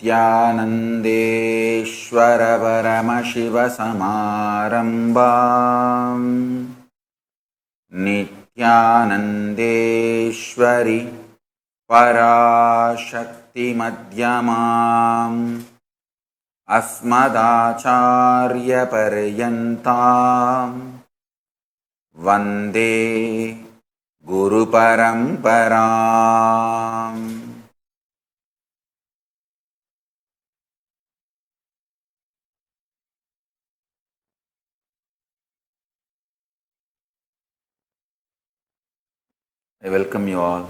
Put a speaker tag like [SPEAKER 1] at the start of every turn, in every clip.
[SPEAKER 1] नित्यानन्देश्वर परमशिवसमारम्भाम् नित्यानन्देश्वरि पराशक्तिमध्यमाम् अस्मदाचार्यपर्यन्ताम् वन्दे गुरुपरम्पराम्. I welcome you all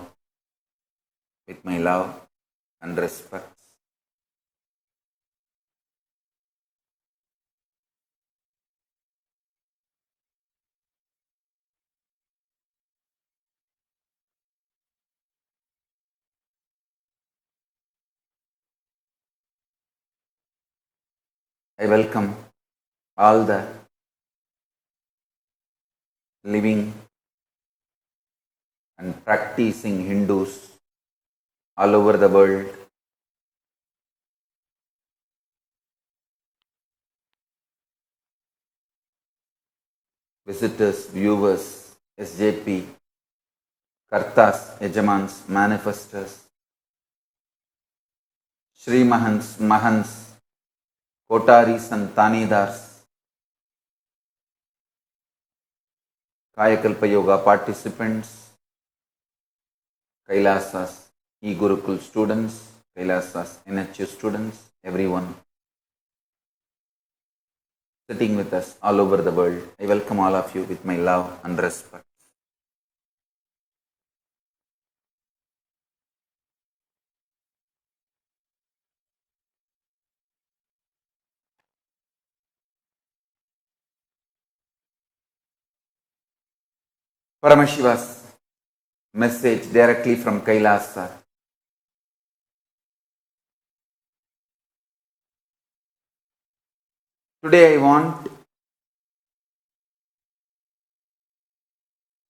[SPEAKER 1] with my love and respect. I welcome all the living and practicing Hindus all over the world. Visitors, viewers, SJP, Kartas, Yajamans, Manifestors, Shri Mahants, Mahants, Kotaris and Tanidars, Kayakalpa Yoga participants, Kailasas, E-Gurukul students, Kailasas, NHU students, everyone sitting with us all over the world. I welcome all of you with my love and respect. Paramashiva's message directly from Kailasa. Today I want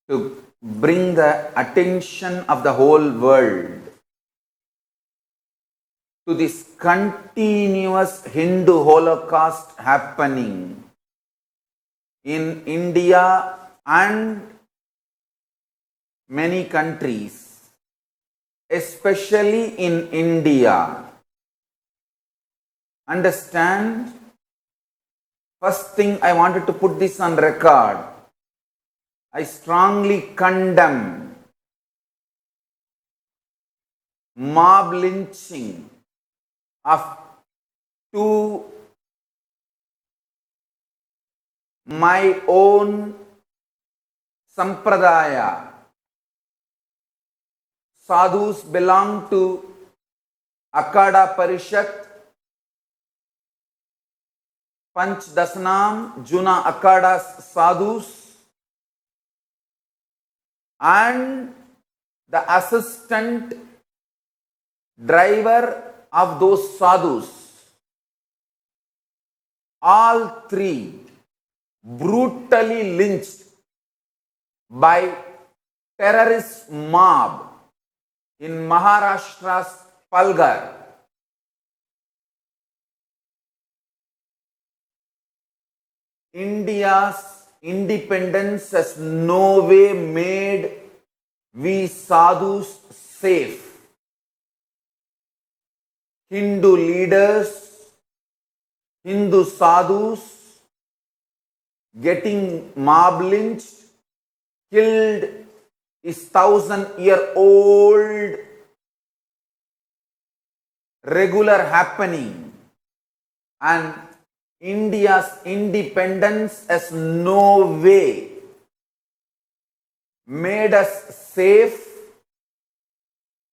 [SPEAKER 1] to bring the attention of the whole world to this continuous Hindu Holocaust happening in India and many countries, especially in India. Understand? First thing I wanted to put this on record. I strongly condemn mob lynching of two my own sampradaya. Sadhus belong to Akada Parishat, Panch Dasnam, Juna Akadas Sadhus, and the assistant driver of those sadhus. All three brutally lynched by terrorist mob in Maharashtra's Palghar. India's independence has no way made we sadhus safe. Hindu leaders, Hindu sadhus getting mob lynched, killed is 1,000-year-old regular happening, and India's independence has no way made us safe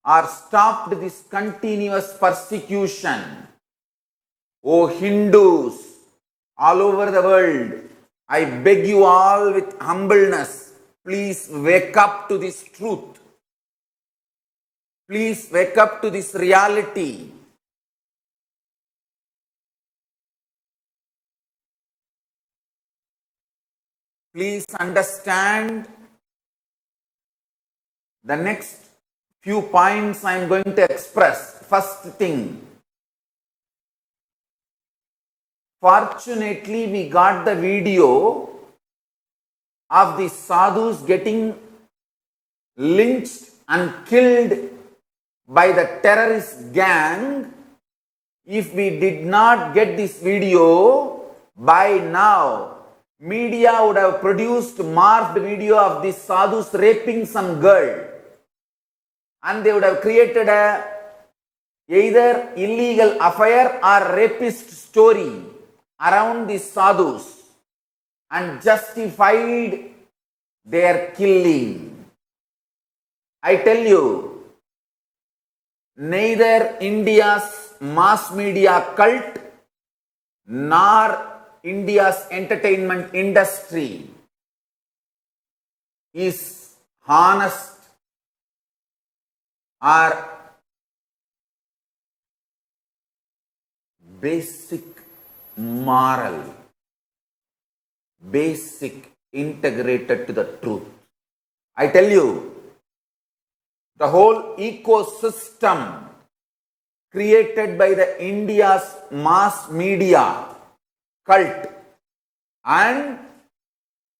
[SPEAKER 1] or stopped this continuous persecution. O Hindus all over the world, I beg you all with humbleness, please wake up to this truth. Please wake up to this reality. Please understand the next few points I am going to express. First thing, Fortunately, we got the video of the sadhus getting lynched and killed by the terrorist gang. If we did not get this video, by now, media would have produced morphed video of these sadhus raping some girl. And they would have created a either illegal affair or rapist story around these sadhus and justified their killing. I tell you, neither India's mass media cult nor India's entertainment industry is honest or basic moral, basic integrated to the truth. I tell you, the whole ecosystem created by the India's mass media cult and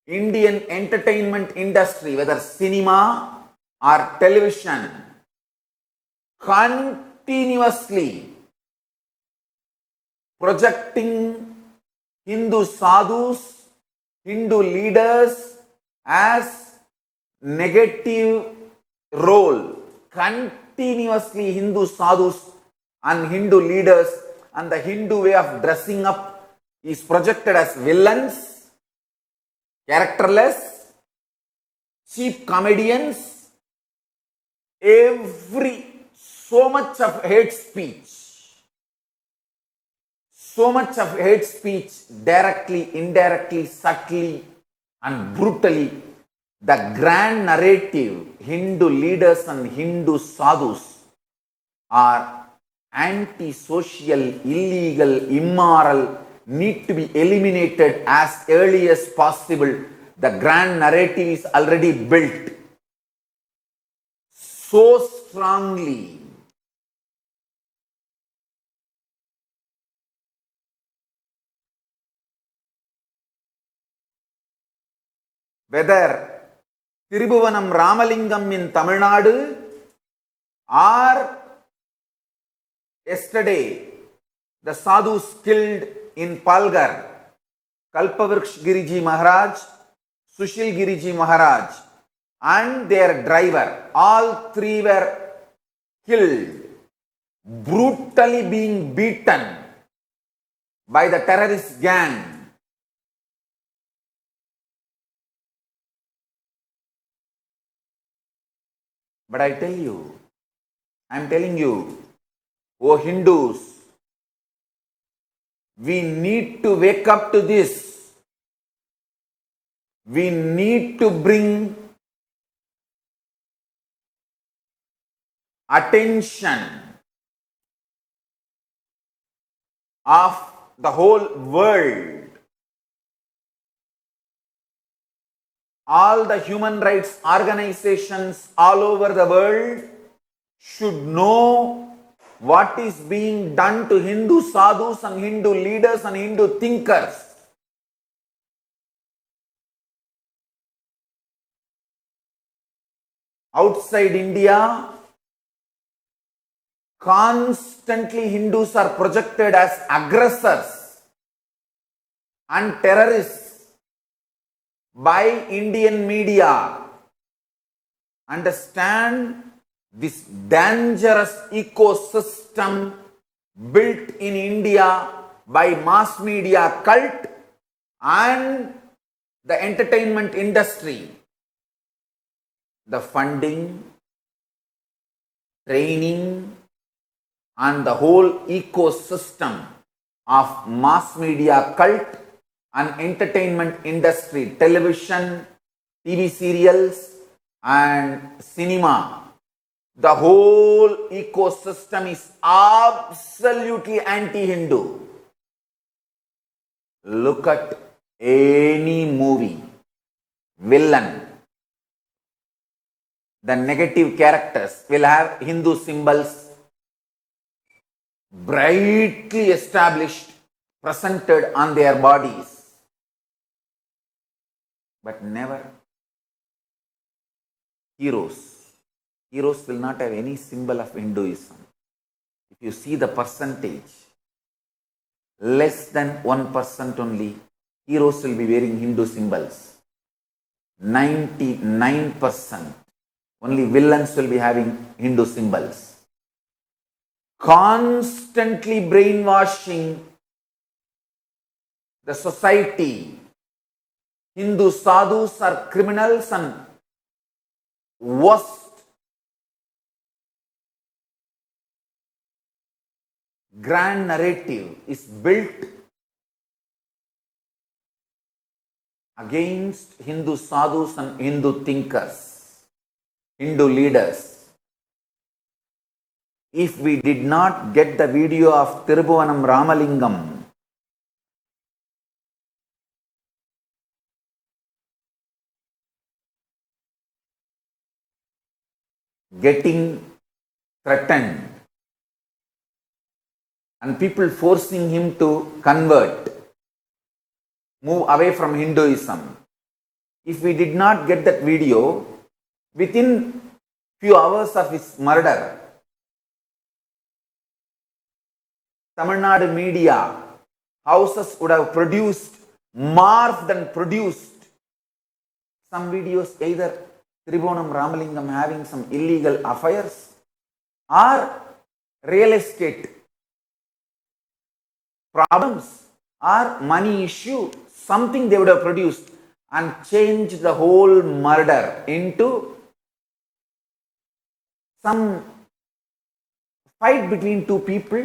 [SPEAKER 1] Indian entertainment industry, whether cinema or television, continuously projecting Hindu sadhus, Hindu leaders as negative role. Continuously Hindu sadhus and Hindu leaders and the Hindu way of dressing up is projected as villains, characterless, cheap comedians, so much of hate speech. So much of hate speech, directly, indirectly, subtly, and brutally. The grand narrative, Hindu leaders and Hindu sadhus are anti-social, illegal, immoral, need to be eliminated as early as possible. The grand narrative is already built so strongly. Whether Tirubhuvanam Ramalingam in Tamil Nadu or yesterday the sadhus killed in Palghar, Kalpavriksha Giriji Maharaj, Sushil Giriji Maharaj and their driver, all three were killed, brutally being beaten by the terrorist gang. But I am telling you, O Hindus, we need to wake up to this. We need to bring attention of the whole world. All the human rights organizations all over the world should know what is being done to Hindu sadhus and Hindu leaders and Hindu thinkers. Outside India, constantly Hindus are projected as aggressors and terrorists by Indian media. Understand this dangerous ecosystem built in India by mass media cult and the entertainment industry. The funding, training and the whole ecosystem of mass media cult and entertainment industry, television, TV serials and cinema. The whole ecosystem is absolutely anti-Hindu. Look at any movie, villain, the negative characters will have Hindu symbols brightly established presented on their bodies, but never heroes. Heroes will not have any symbol of Hinduism. If you see the percentage, less than 1% only heroes will be wearing Hindu symbols. 99% only villains will be having Hindu symbols. Constantly brainwashing the society. Hindu sadhus are criminals and worst. Grand narrative is built against Hindu sadhus and Hindu thinkers, Hindu leaders. If we did not get the video of Thirubuvanam Ramalingam getting threatened and people forcing him to convert, move away from Hinduism. If we did not get that video, within few hours of his murder, Tamil Nadu media houses would have morphed and produced some videos, either Thirubuvanam Ramalingam having some illegal affairs or real estate problems or money issue, something they would have produced and changed the whole murder into some fight between two people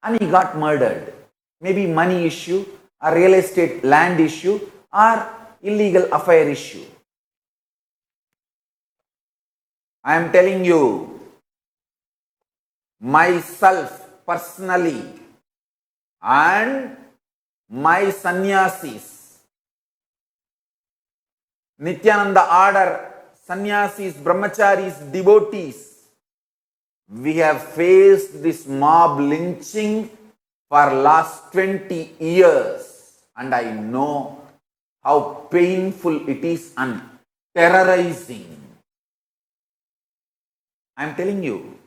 [SPEAKER 1] and he got murdered. Maybe money issue, a real estate land issue or illegal affair issue. I am telling you, myself personally and my sannyasis, Nityananda order, sannyasis, brahmacharis, devotees, we have faced this mob lynching for last 20 years and I know how painful it is and terrorizing. I am telling you,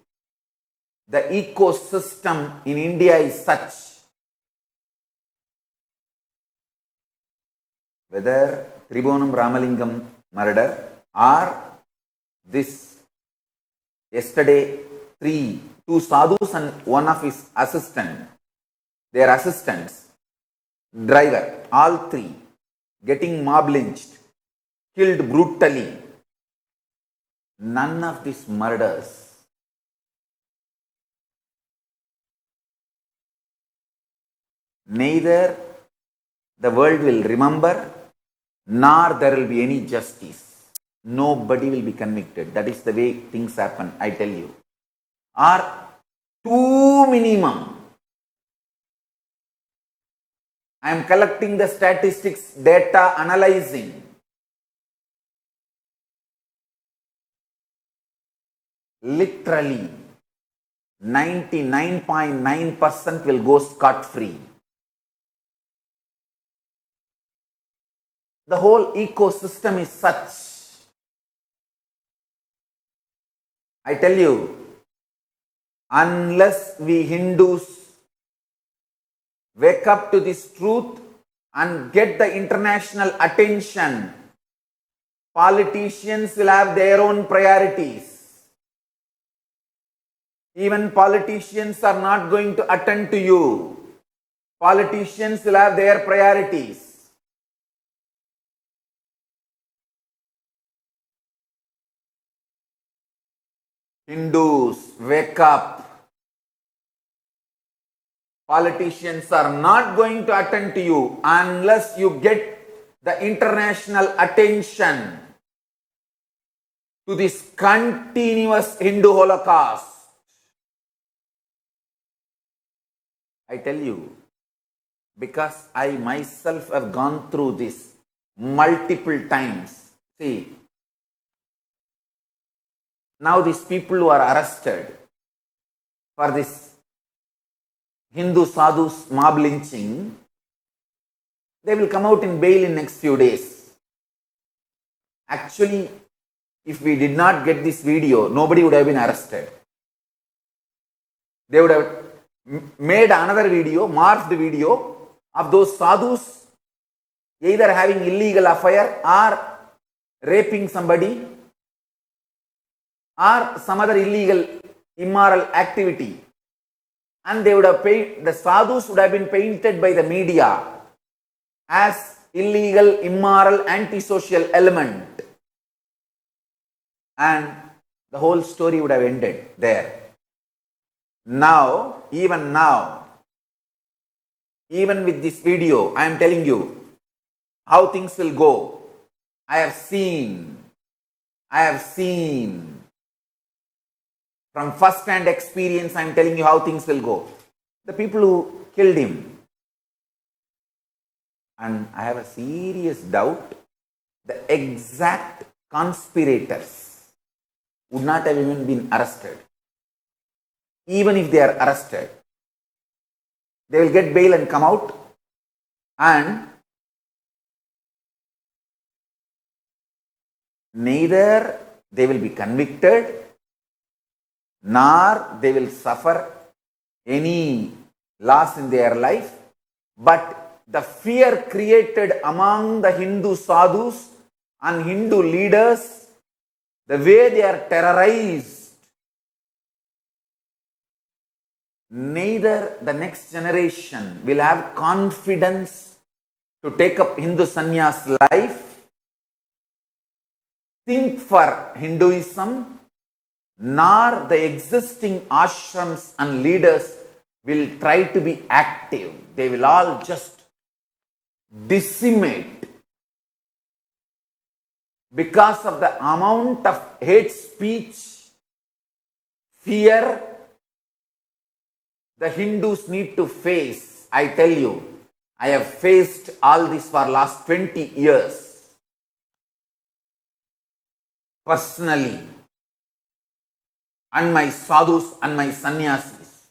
[SPEAKER 1] the ecosystem in India is such. Whether Thirubuvanam Ramalingam murder or this yesterday two sadhus and one of his their assistants, driver, all three getting mob lynched, killed brutally. None of these murders neither the world will remember nor there will be any justice. Nobody will be convicted. That is the way things happen, I tell you. Or two minimum. I am collecting the statistics, data, analyzing. Literally 99.9% will go scot-free. The whole ecosystem is such. I tell you, unless we Hindus wake up to this truth and get the international attention, politicians will have their own priorities. Even politicians are not going to attend to you. Politicians will have their priorities. Hindus, wake up. Politicians are not going to attend to you unless you get the international attention to this continuous Hindu Holocaust. I tell you, because I myself have gone through this multiple times. See, now these people who are arrested for this Hindu sadhus mob lynching, they will come out in bail in next few days. Actually, if we did not get this video, nobody would have been arrested. They would have made another video, morphed video of those sadhus either having illegal affair or raping somebody or some other illegal immoral activity, and they would have the sadhus would have been painted by the media as illegal, immoral, antisocial element, and the whole story would have ended there. Now, even with this video, I am telling you how things will go. I have seen from first-hand experience, I am telling you how things will go. The people who killed him, and I have a serious doubt, the exact conspirators would not have even been arrested. Even if they are arrested, they will get bail and come out, and neither they will be convicted nor they will suffer any loss in their life, but the fear created among the Hindu sadhus and Hindu leaders, the way they are terrorized, neither the next generation will have confidence to take up Hindu sannyas life, think for Hinduism, nor the existing ashrams and leaders will try to be active. They will all just decimate because of the amount of hate speech, fear the Hindus need to face. I tell you, I have faced all this for last 20 years. Personally, and my sadhus and my sannyasis.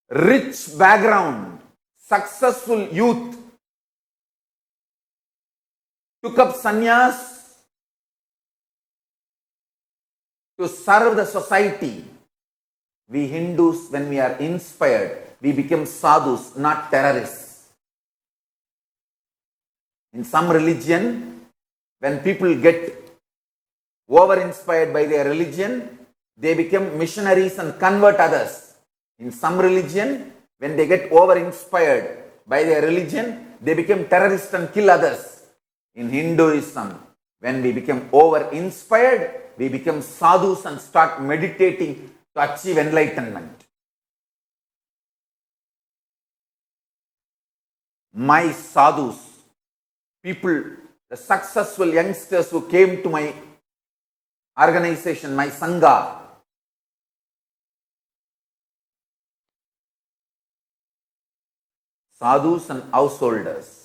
[SPEAKER 1] Rich background, successful youth took up sannyas to serve the society. We Hindus, when we are inspired, we become sadhus, not terrorists. In some religion, when people get over-inspired by their religion, they become missionaries and convert others. In some religion, when they get over-inspired by their religion, they become terrorists and kill others. In Hinduism, when we become over-inspired, we become sadhus and start meditating to achieve enlightenment. My sadhus, people, the successful youngsters who came to my organization, my sangha, sadhus and householders,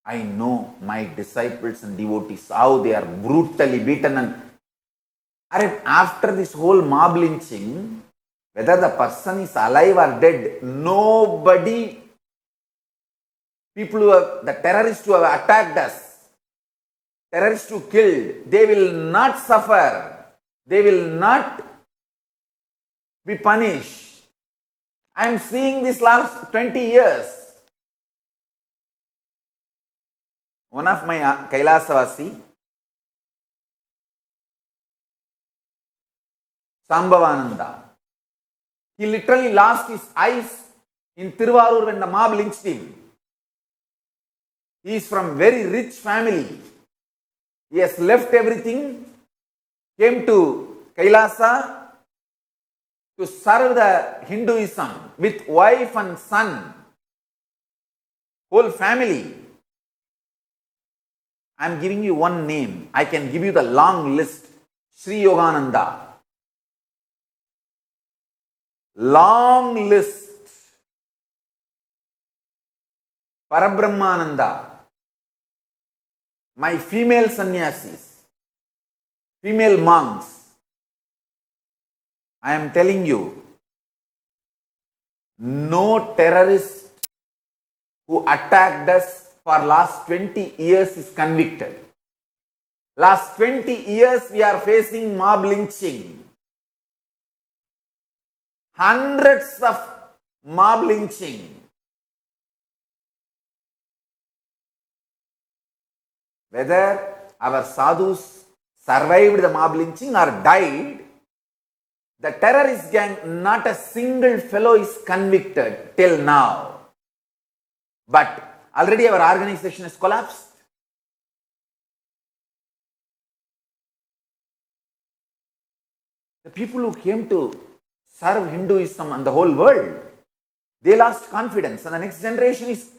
[SPEAKER 1] I know my disciples and devotees, how they are brutally beaten, and after this whole mob lynching, whether the person is alive or dead, nobody, people who have, the terrorists who have attacked us, terrorists who killed, they will not suffer, they will not be punished. I am seeing this last 20 years. One of my Kailasavasi, Sambhavananda, he literally lost his eyes in Tiruvarur when the mob lynched him. He is from very rich family. He has left everything, came to Kailasa to serve the Hinduism with wife and son, whole family. I am giving you one name. I can give you the long list. Sri Yogananda. Long list. Parabrahmananda, my female sannyasis, female monks, I am telling you, no terrorist who attacked us for last 20 years is convicted. Last 20 years we are facing mob lynching. Hundreds of mob lynching. Whether our sadhus survived the mob lynching or died, the terrorist gang, not a single fellow is convicted till now. But already our organization has collapsed. The people who came to serve Hinduism and the whole world, they lost confidence, and the next generation is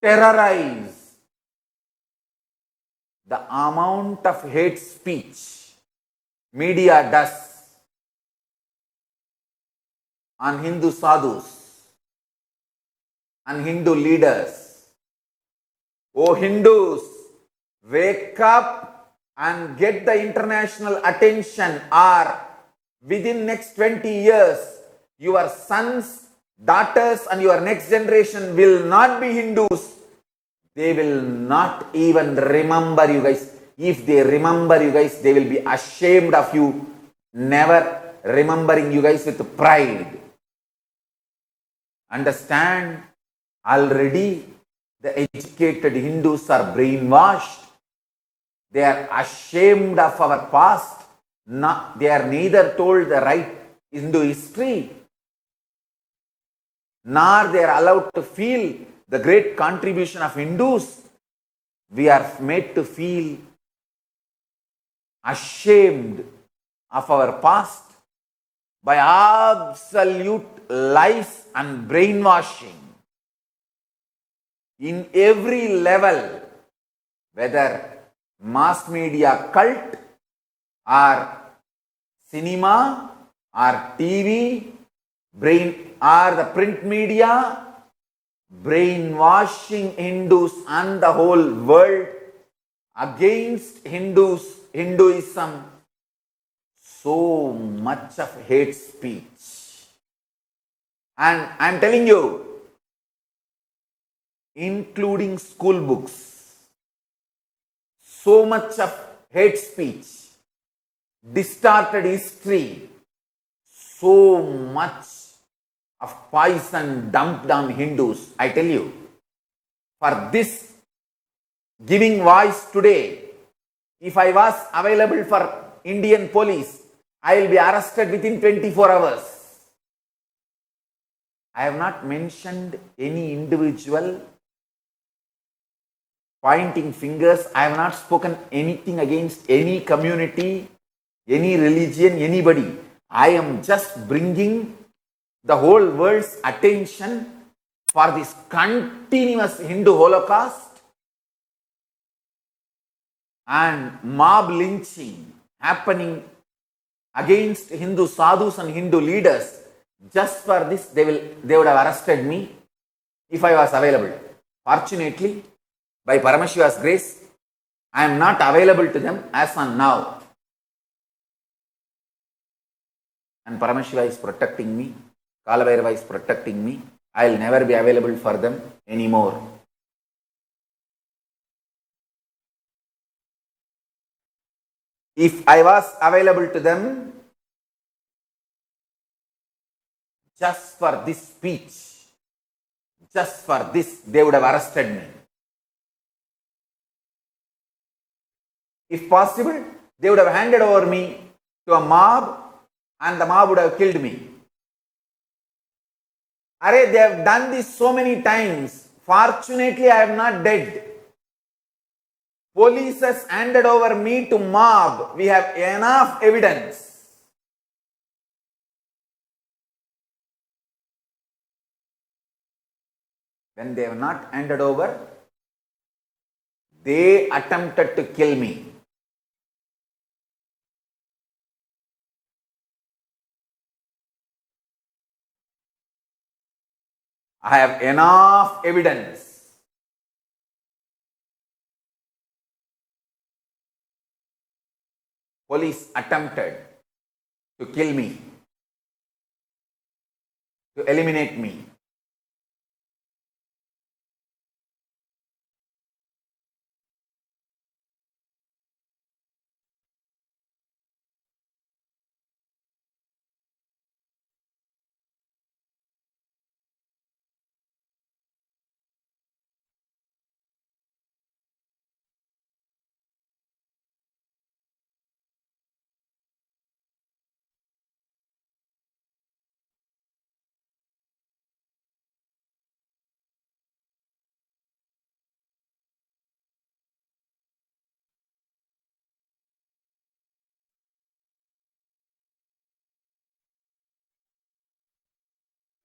[SPEAKER 1] terrorized. The amount of hate speech media does on Hindu sadhus and Hindu leaders. Oh Hindus, wake up and get the international attention, or within next 20 years, your sons, daughters and your next generation will not be Hindus. They will not even remember you guys. If they remember you guys, they will be ashamed of you, never remembering you guys with pride. Understand, already the educated Hindus are brainwashed. They are ashamed of our past. They are neither told the right Hindu history, nor they are allowed to feel the great contribution of Hindus. We are made to feel ashamed of our past by absolute lies and brainwashing in every level, whether mass media cult or cinema or TV, or the print media, brainwashing Hindus and the whole world against Hinduism. So much of hate speech. And I am telling you, including school books, so much of hate speech, distorted history, so much of poison dumped on Hindus. I tell you, for this giving voice today, if I was available for Indian police, I will be arrested within 24 hours. I have not mentioned any individual pointing fingers. I have not spoken anything against any community, any religion, anybody. I am just bringing the whole world's attention for this continuous Hindu Holocaust and mob lynching happening against Hindu sadhus and Hindu leaders. Just for this, they would have arrested me if I was available. Fortunately, by Paramashiva's grace, I am not available to them as on now. And Paramashiva is protecting me. Kalabhairava is protecting me. I will never be available for them anymore. If I was available to them just for this speech, just for this, they would have arrested me. If possible, they would have handed over me to a mob and the mob would have killed me. Arey, they have done this so many times. Fortunately, I am not dead. Police has handed over me to mob. We have enough evidence. When they have not handed over, they attempted to kill me. I have enough evidence. police attempted to kill me, to eliminate me.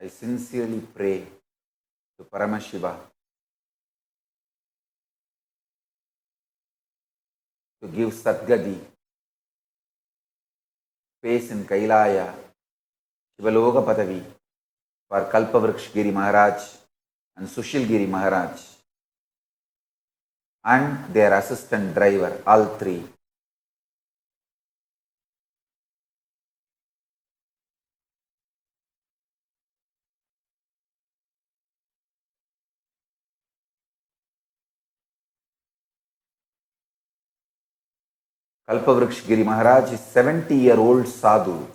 [SPEAKER 1] I sincerely pray to Paramashiva to give Satgadi space in Kailaya, Shivaloka Padavi for Kalpavriksha Giri Maharaj and Sushil Giri Maharaj and their assistant driver, all three. Kalpavriksha Giri Maharaj is 70-year-old sadhu.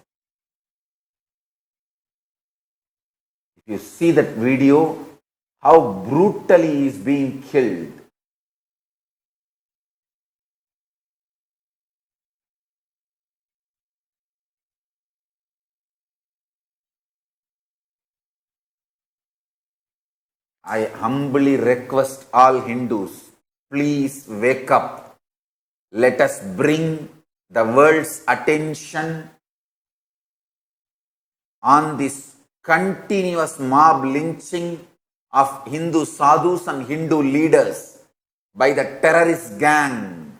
[SPEAKER 1] If you see that video, how brutally he is being killed. I humbly request all Hindus, please wake up. Let us bring the world's attention on this continuous mob lynching of Hindu sadhus and Hindu leaders by the terrorist gang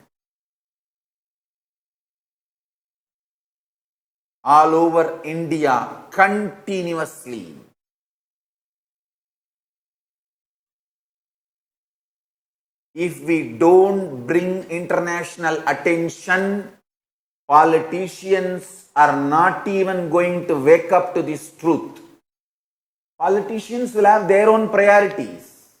[SPEAKER 1] all over India continuously. If we don't bring international attention, politicians are not even going to wake up to this truth. Politicians will have their own priorities.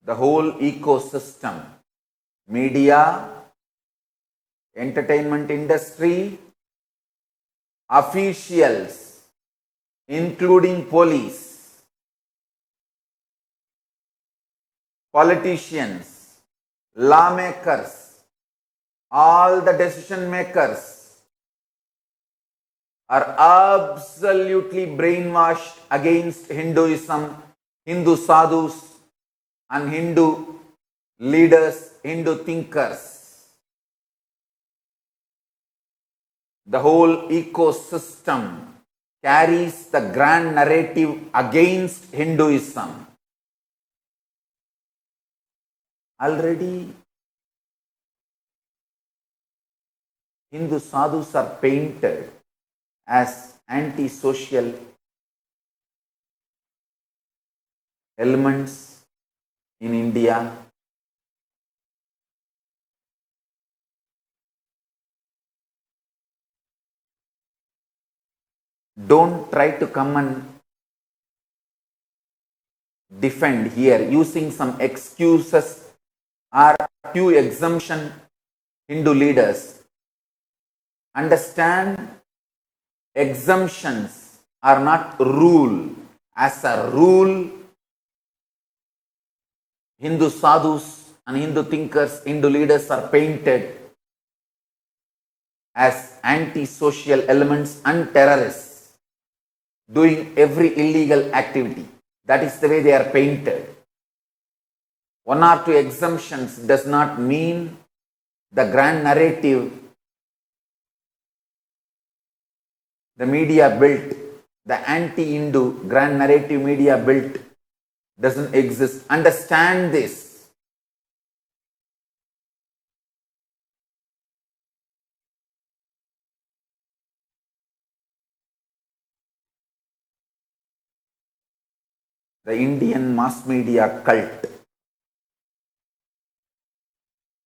[SPEAKER 1] The whole ecosystem, media, entertainment industry, officials, including police, politicians, lawmakers, all the decision makers are absolutely brainwashed against Hinduism, Hindu sadhus and Hindu leaders, Hindu thinkers. The whole ecosystem carries the grand narrative against Hinduism. Already, Hindu sadhus are painted as anti-social elements in India. Don't try to come and defend here using some excuses or few exemption Hindu leaders. Understand, exemptions are not rule. As a rule, Hindu sadhus and Hindu thinkers, Hindu leaders are painted as anti-social elements and terrorists doing every illegal activity. That is the way they are painted. One or two exemptions does not mean the grand narrative the media built, the anti-Hindu grand narrative media built doesn't exist. Understand this. the Indian mass media cult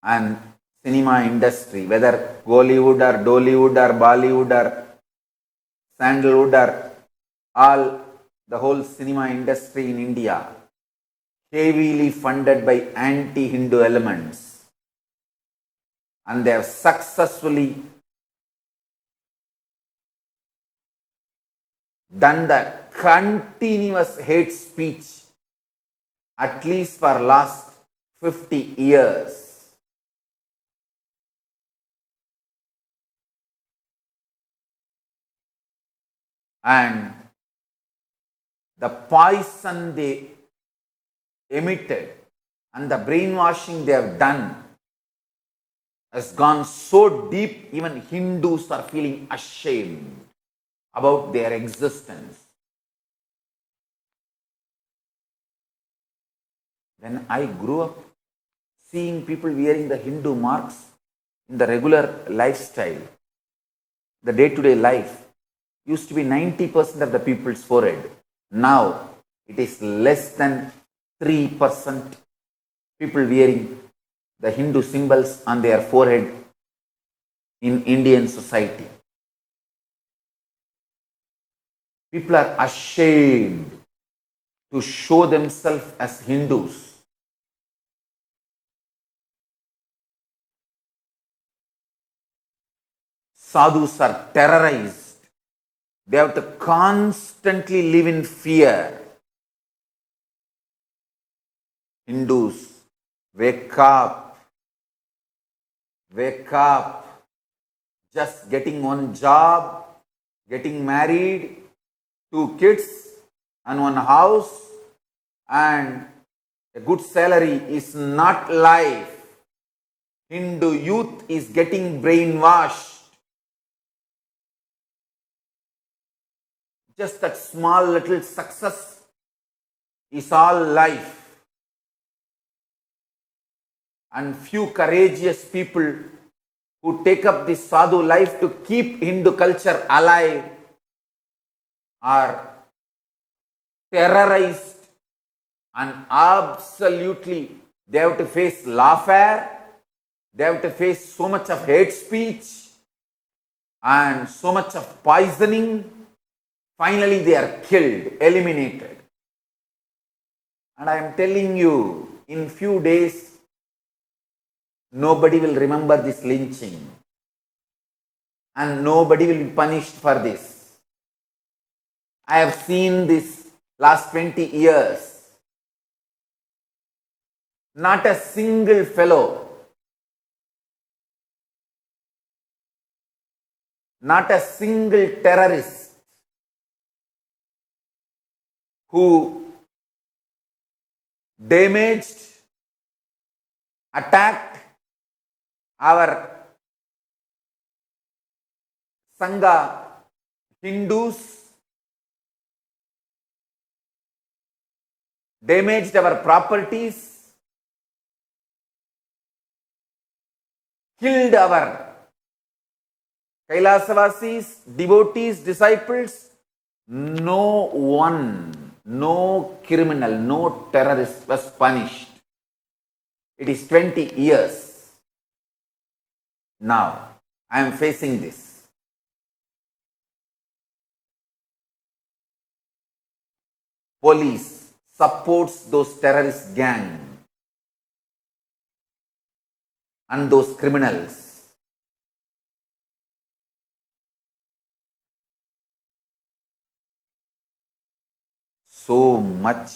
[SPEAKER 1] and cinema industry, whether Bollywood or Dollywood or Bollywood or Sandalwood or all, the whole cinema industry in India, heavily funded by anti-Hindu elements, and they have successfully done the continuous hate speech at least for last 50 years. And the poison they emitted and the brainwashing they have done has gone so deep, even Hindus are feeling ashamed about their existence. When I grew up seeing people wearing the Hindu marks in the regular lifestyle, the day-to-day life, used to be 90% of the people's forehead. Now it is less than 3% people wearing the Hindu symbols on their forehead in Indian society. People are ashamed to show themselves as Hindus. Sadhus are terrorized. They have to constantly live in fear. Hindus, wake up. Wake up. Just getting one job, getting married, 2 kids and 1 house and a good salary is not life. Hindu youth is getting brainwashed. Just that small little success is all life. And few courageous people who take up this sadhu life to keep Hindu culture alive are terrorized, and absolutely they have to face lawfare, they have to face so much of hate speech and so much of poisoning. Finally they are killed, eliminated. And I am telling you, in few days nobody will remember this lynching and nobody will be punished for this. I have seen this last 20 years. Not a single fellow, not a single terrorist who damaged, attacked our Sangha Hindus, damaged our properties, killed our Kailasavasis, devotees, disciples. No one, no criminal, no terrorist was punished. It is 20 years. Now I am facing this. Police supports those terrorist gang and those criminals. So much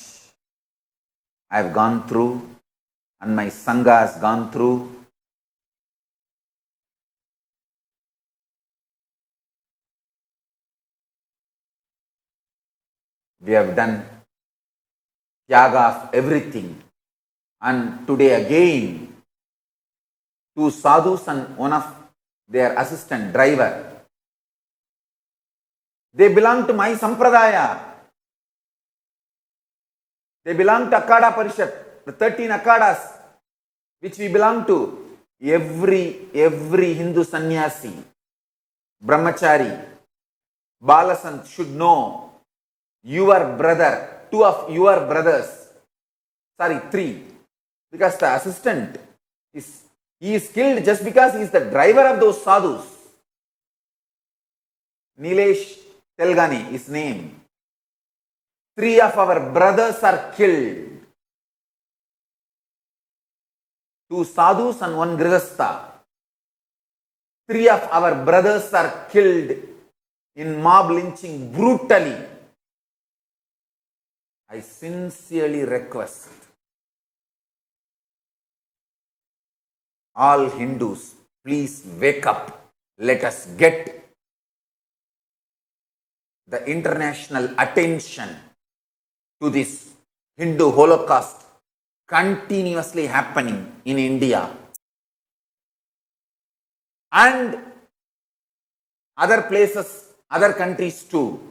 [SPEAKER 1] I have gone through and my Sangha has gone through. We have done tyaga of everything, and today again 2 sadhus and one of their assistant driver, they belong to my sampradaya. They belong to Akada Parishat, the 13 Akadas which we belong to. Every Hindu sannyasi, brahmachari, balasant should know your brother two of your brothers, sorry, three, because the assistant he is killed just because he is the driver of those sadhus. Nilesh Telgani, his name. Three of our brothers are killed. Two sadhus and one grihastha. Three of our brothers are killed in mob lynching brutally. I sincerely request all Hindus, please wake up. Let us get the international attention to this Hindu Holocaust continuously happening in India and other places, other countries too.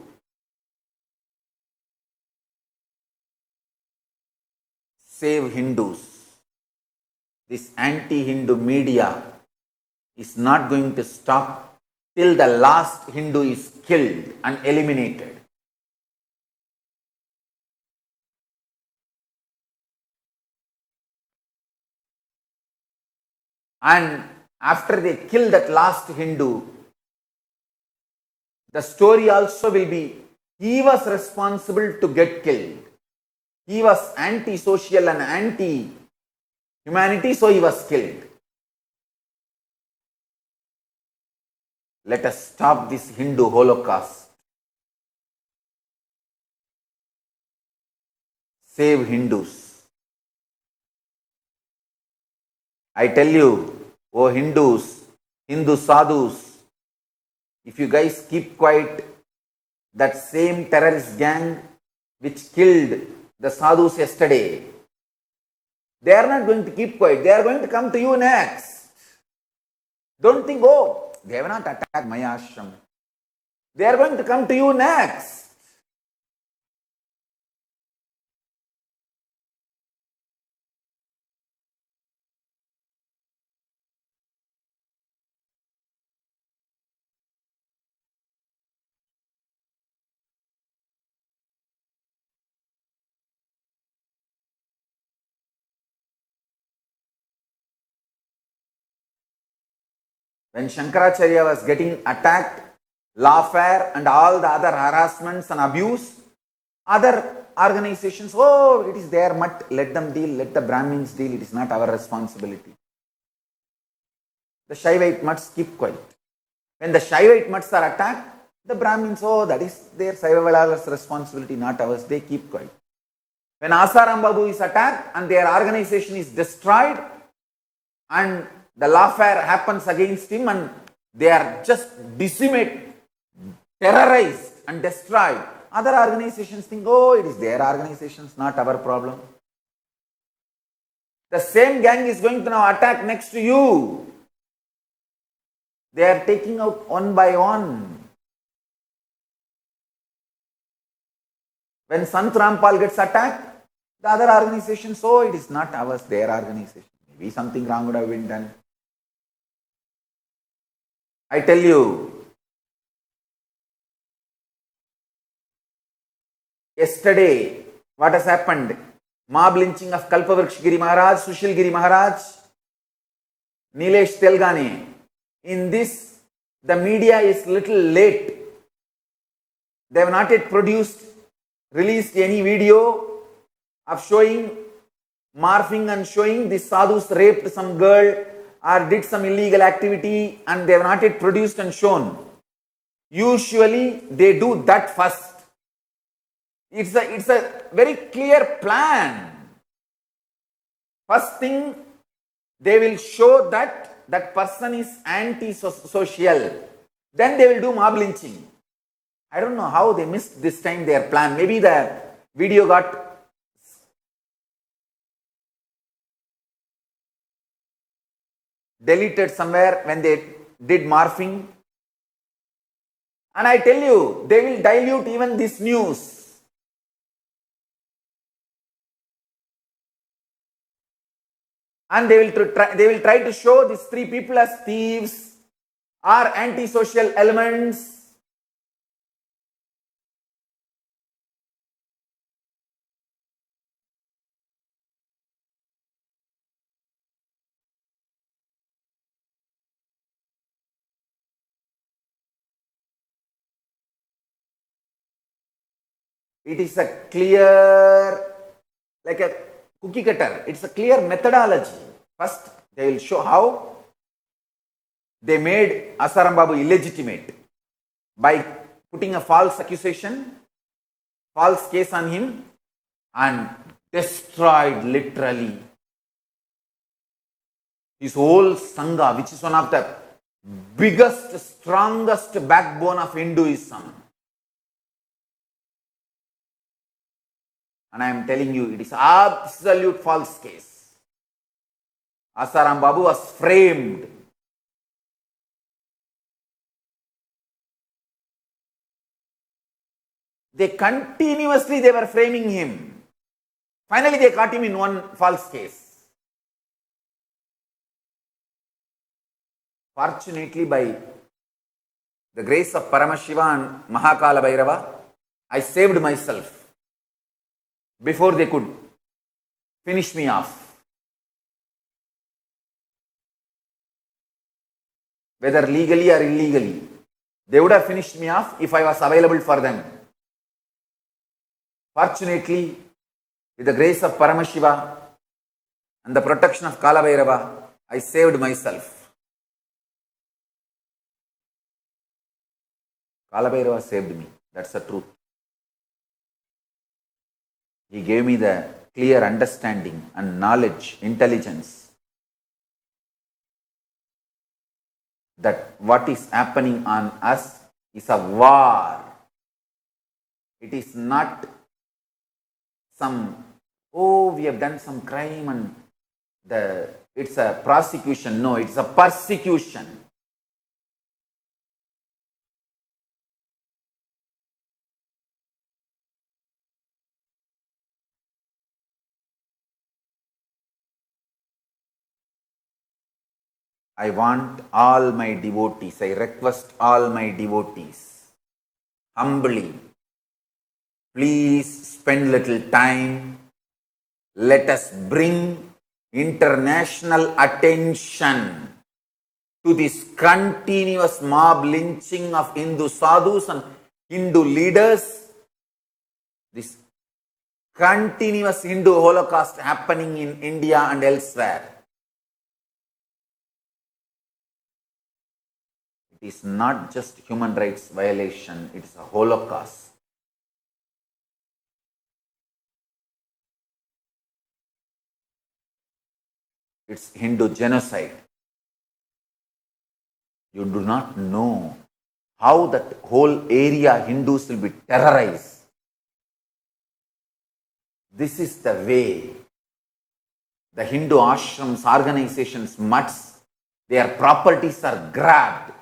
[SPEAKER 1] Save Hindus. This anti-Hindu media is not going to stop till the last Hindu is killed and eliminated. And after they kill that last Hindu, the story also will be, he was responsible to get killed. He was anti-social and anti-humanity, so he was killed. Let us stop this Hindu Holocaust. Save Hindus. I tell you, oh Hindus, Hindu sadhus, if you guys keep quiet, that same terrorist gang which killed the sadhus yesterday, they are not going to keep quiet. They are going to come to you next. Don't think, oh, they have not attacked my ashram. They are going to come to you next. When Shankaracharya was getting attacked, lawfare and all the other harassments and abuse, other organizations, oh, it is their mutt, let them deal, let the Brahmins deal, it is not our responsibility. The Shaivite mutts keep quiet. When the Shaivite mutts are attacked, the Brahmins, oh, that is their Saivavalala's responsibility, not ours, they keep quiet. When Asaram Babu is attacked and their organization is destroyed and the lawfare happens against him and they are just decimated, terrorized and destroyed, other organizations think, oh, it is their organizations, not our problem. The same gang is going to now attack next to you. They are taking out one by one. When Sant Rampal gets attacked, the other organizations, oh, it is not ours, their organization. Maybe something wrong would have been done. I tell you, yesterday, what has happened? Mob lynching of Kalpavriksha Giri Maharaj, Sushil Giri Maharaj, Nilesh Telgani. In this, the media is little late. They have not yet released any video of showing, morphing and showing the sadhus raped some girl or did some illegal activity and they have not yet produced and shown. Usually, they do that first. It's a very clear plan. First thing, they will show that that person is anti-social. Then they will do mob lynching. I don't know how they missed this time their plan. Maybe the video got deleted somewhere when they did morphing. And I tell you, they will dilute even this news. And they will try to show these three people as thieves or antisocial elements. It is a clear, like a cookie cutter. It's a clear methodology. First, they will show how they made Asaram Babu illegitimate by putting a false accusation, false case on him, and destroyed literally his whole Sangha, which is one of the biggest, strongest backbone of Hinduism. And I am telling you, it is absolute false case. Asaram Babu was framed. They were framing him. Finally, they caught him in one false case. Fortunately, by the grace of Paramashiva and Mahakala Bhairava, I saved myself before they could finish me off. Whether legally or illegally, they would have finished me off if I was available for them. Fortunately, with the grace of Paramashiva and the protection of Kala Bhairava, I saved myself. Kala Bhairava saved me. That's the truth. He gave me the clear understanding and knowledge, intelligence that what is happening on us is a war. It is not some, we have done some crime and it's a prosecution. No, it's a persecution. I want all my devotees, I request all my devotees, humbly, please spend little time. Let us bring international attention to this continuous mob lynching of Hindu sadhus and Hindu leaders, this continuous Hindu Holocaust happening in India and elsewhere. It is not just human rights violation, it is a Holocaust. It's Hindu genocide. You do not know how that whole area Hindus will be terrorized. This is the way the Hindu ashrams, organizations, mutts, their properties are grabbed.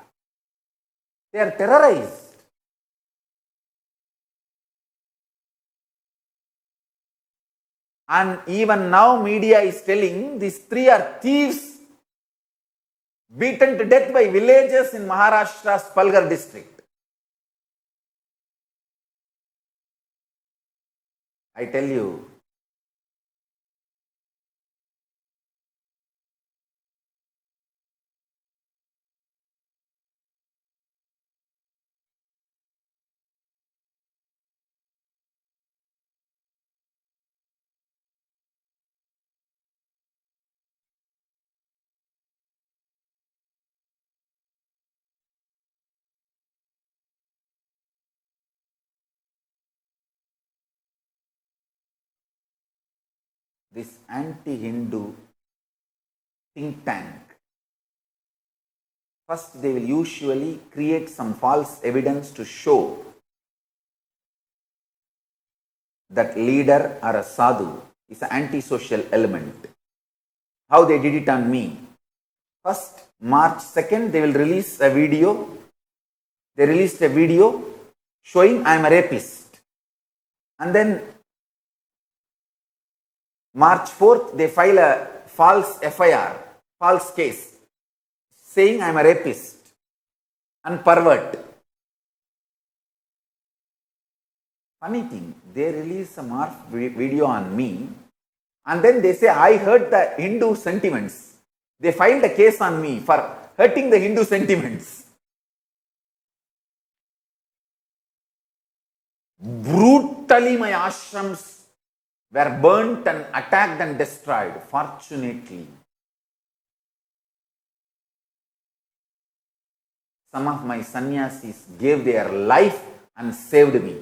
[SPEAKER 1] They are terrorized. And even now media is telling these three are thieves beaten to death by villagers in Maharashtra's Palghar district. I tell you, this anti-Hindu think tank, first they will usually create some false evidence to show that leader or a sadhu is an antisocial element. How they did it on me. First, March 2nd, they will release a video. They released a video showing I am a rapist. And then March 4th, they file a false FIR, false case, saying I am a rapist and pervert. Funny thing, they release a morph video on me and then they say I hurt the Hindu sentiments. They filed a case on me for hurting the Hindu sentiments. Brutally, my ashrams were burnt and attacked and destroyed. Fortunately, some of my sannyasis gave their life and saved me.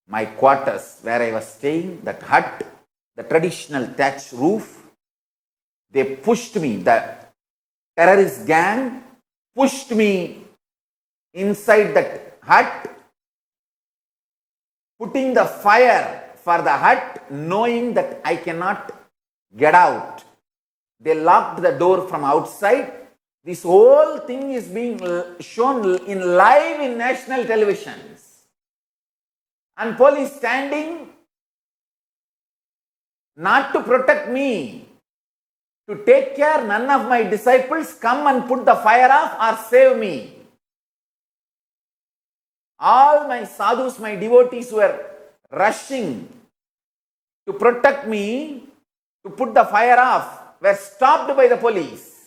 [SPEAKER 1] My quarters, where I was staying, that hut, the traditional thatch roof, they pushed me, the terrorist gang pushed me inside that hut, putting the fire for the hut, knowing that I cannot get out. They locked the door from outside. This whole thing is being shown in live in national televisions. And police standing not to protect me, to take care none of my disciples come and put the fire off or save me. All my sadhus, my devotees were rushing to protect me, to put the fire off, were stopped by the police.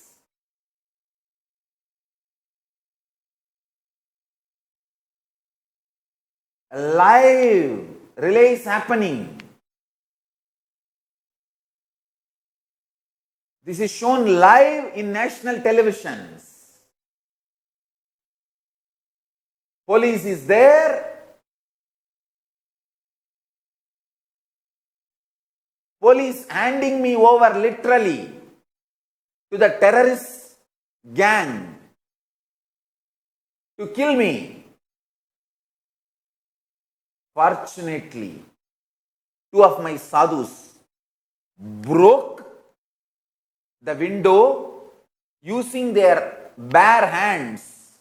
[SPEAKER 1] Live relay is happening. This is shown live in national televisions. Police is there. Police handing me over literally to the terrorist gang to kill me. Fortunately, two of my sadhus broke the window using their bare hands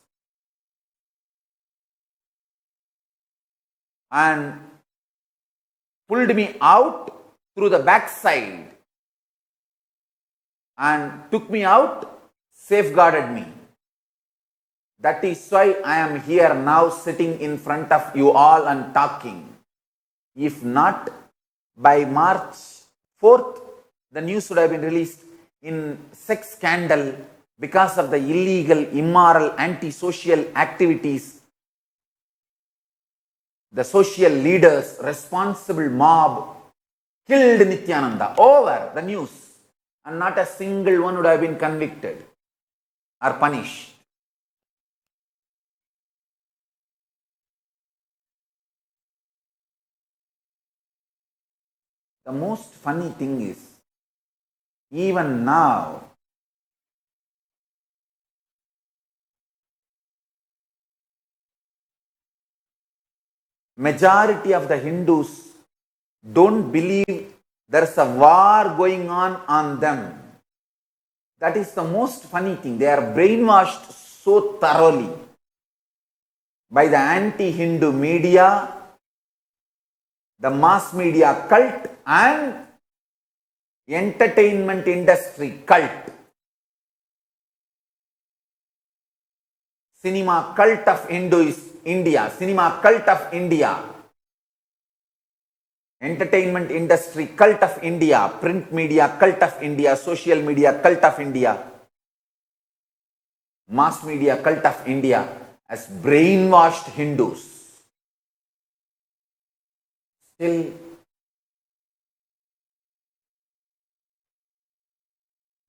[SPEAKER 1] and pulled me out through the backside and took me out, safeguarded me. That is why I am here now sitting in front of you all and talking. If not, by March 4th, the news would have been released in sex scandal because of the illegal, immoral, anti-social activities. The social leaders, responsible mob, killed Nityananda. Over the news. And not a single one would have been convicted or punished. The most funny thing is, even now, majority of the Hindus don't believe there's a war going on them. That is the most funny thing. They are brainwashed so thoroughly by the anti-Hindu media, the mass media cult and entertainment industry cult. Cinema cult of India, cinema cult of India, entertainment industry cult of India, print media cult of India, social media cult of India, mass media cult of India as brainwashed Hindus. Still,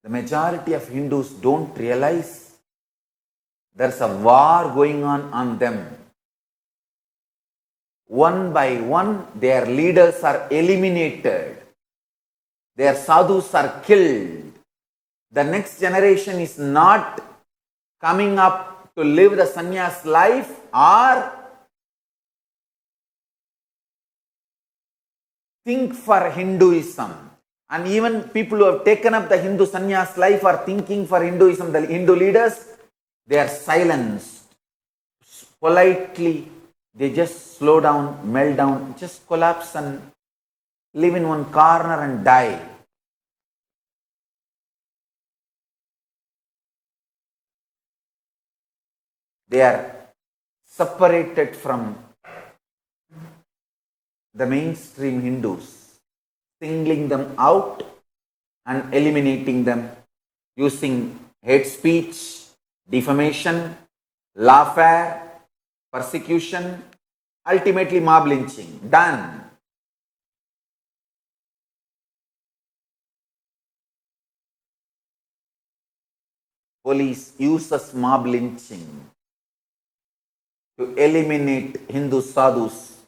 [SPEAKER 1] the majority of Hindus don't realize there's a war going on them. One by one, their leaders are eliminated. Their sadhus are killed. The next generation is not coming up to live the sannyas life or think for Hinduism. And even people who have taken up the Hindu sannyas life are thinking for Hinduism, the Hindu leaders, they are silenced. Politely, they just slow down, melt down, just collapse and live in one corner and die. They are separated from the mainstream Hindus, singling them out and eliminating them using hate speech, defamation, lawfare, persecution, ultimately mob lynching. Done. Police uses mob lynching to eliminate Hindu sadhus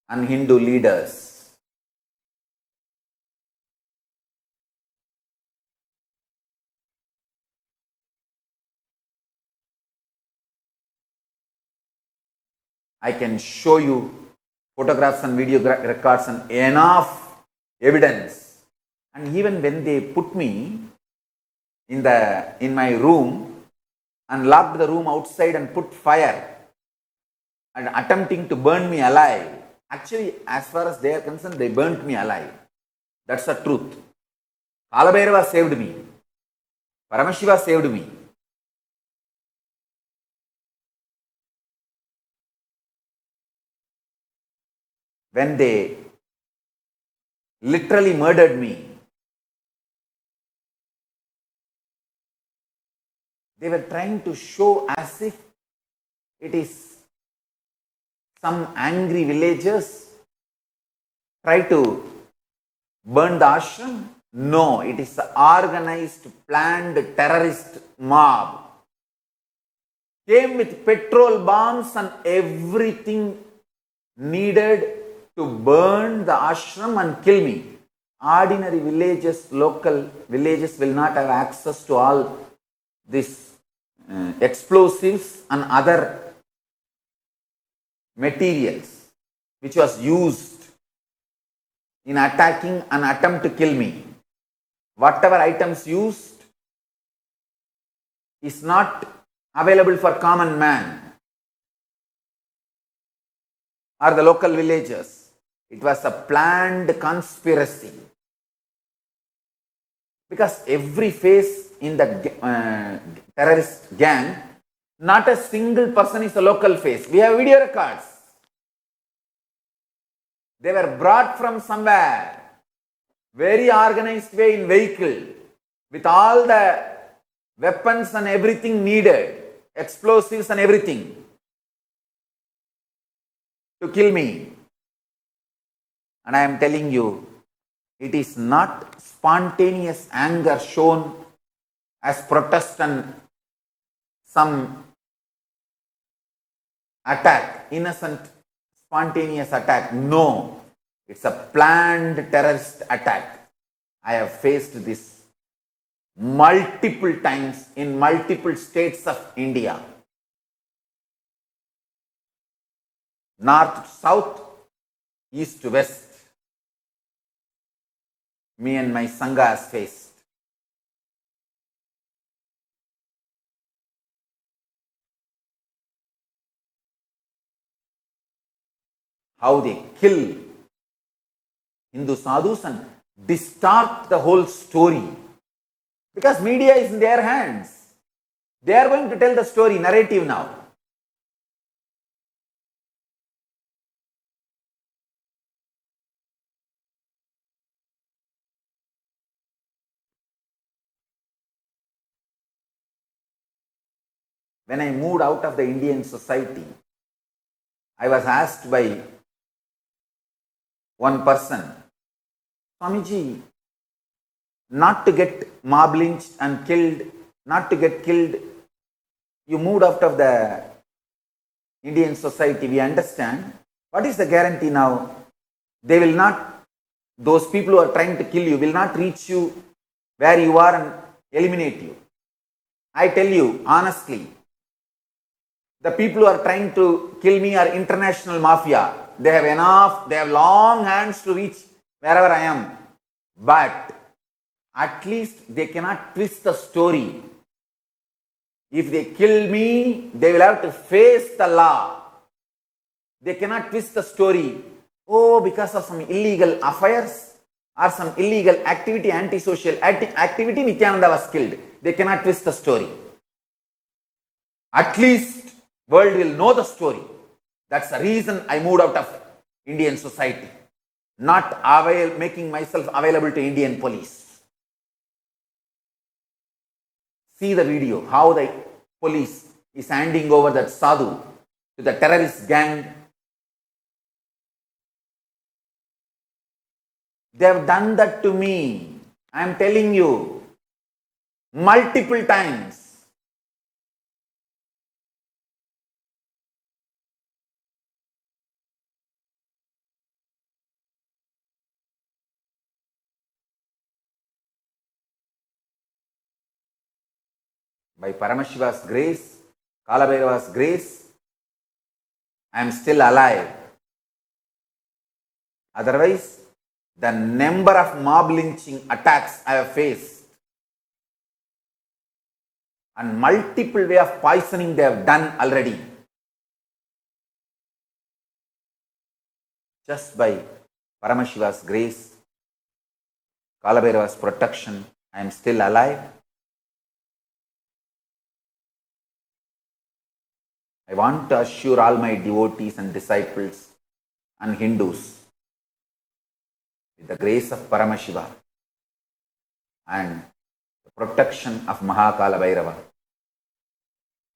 [SPEAKER 1] and Hindu leaders. I can show you photographs and video records and enough evidence. And even when they put me in my room and locked the room outside and put fire and attempting to burn me alive, actually, as far as they are concerned, they burnt me alive. That's the truth. Kalabhairava saved me. Paramashiva saved me. When they literally murdered me, they were trying to show as if it is some angry villagers try to burn the ashram. No, it is an organized, planned terrorist mob. Came with petrol bombs and everything needed to burn the ashram and kill me. Ordinary villages, local villages will not have access to all these explosives and other materials which was used in attacking an attempt to kill me. Whatever items used is not available for common man or the local villagers. It was a planned conspiracy. Because every face in the terrorist gang, not a single person is a local face. We have video records. They were brought from somewhere, very organized way in vehicle, with all the weapons and everything needed, explosives and everything, to kill me. And I am telling you, it is not spontaneous anger shown as protest and some attack, innocent spontaneous attack. No, it's a planned terrorist attack. I have faced this multiple times in multiple states of India. North, south, east, west. Me and my Sangha has faced. How they kill Hindu sadhus and distort the whole story. Because media is in their hands. They are going to tell the story, narrative now. When I moved out of the Indian society, I was asked by one person, Swamiji, not to get mob lynched and killed, not to get killed, you moved out of the Indian society, we understand. What is the guarantee now? They will not, those people who are trying to kill you will not reach you where you are and eliminate you. I tell you honestly, the people who are trying to kill me are international mafia. They have enough, they have long hands to reach wherever I am. But at least they cannot twist the story. If they kill me, they will have to face the law. They cannot twist the story. Oh, because of some illegal affairs or some illegal activity, antisocial activity, Nityananda was killed. They cannot twist the story. At least world will know the story. That's the reason I moved out of Indian society. Not making myself available to Indian police. See the video, how the police is handing over that sadhu to the terrorist gang. They have done that to me. I am telling you, multiple times. By Paramashiva's grace, Kalabhairava's grace, I am still alive. Otherwise, the number of mob lynching attacks I have faced and multiple way of poisoning they have done already. Just by Paramashiva's grace, Kalabhairava's protection, I am still alive. I want to assure all my devotees and disciples and Hindus, with the grace of Paramashiva and the protection of Mahakala Bhairava,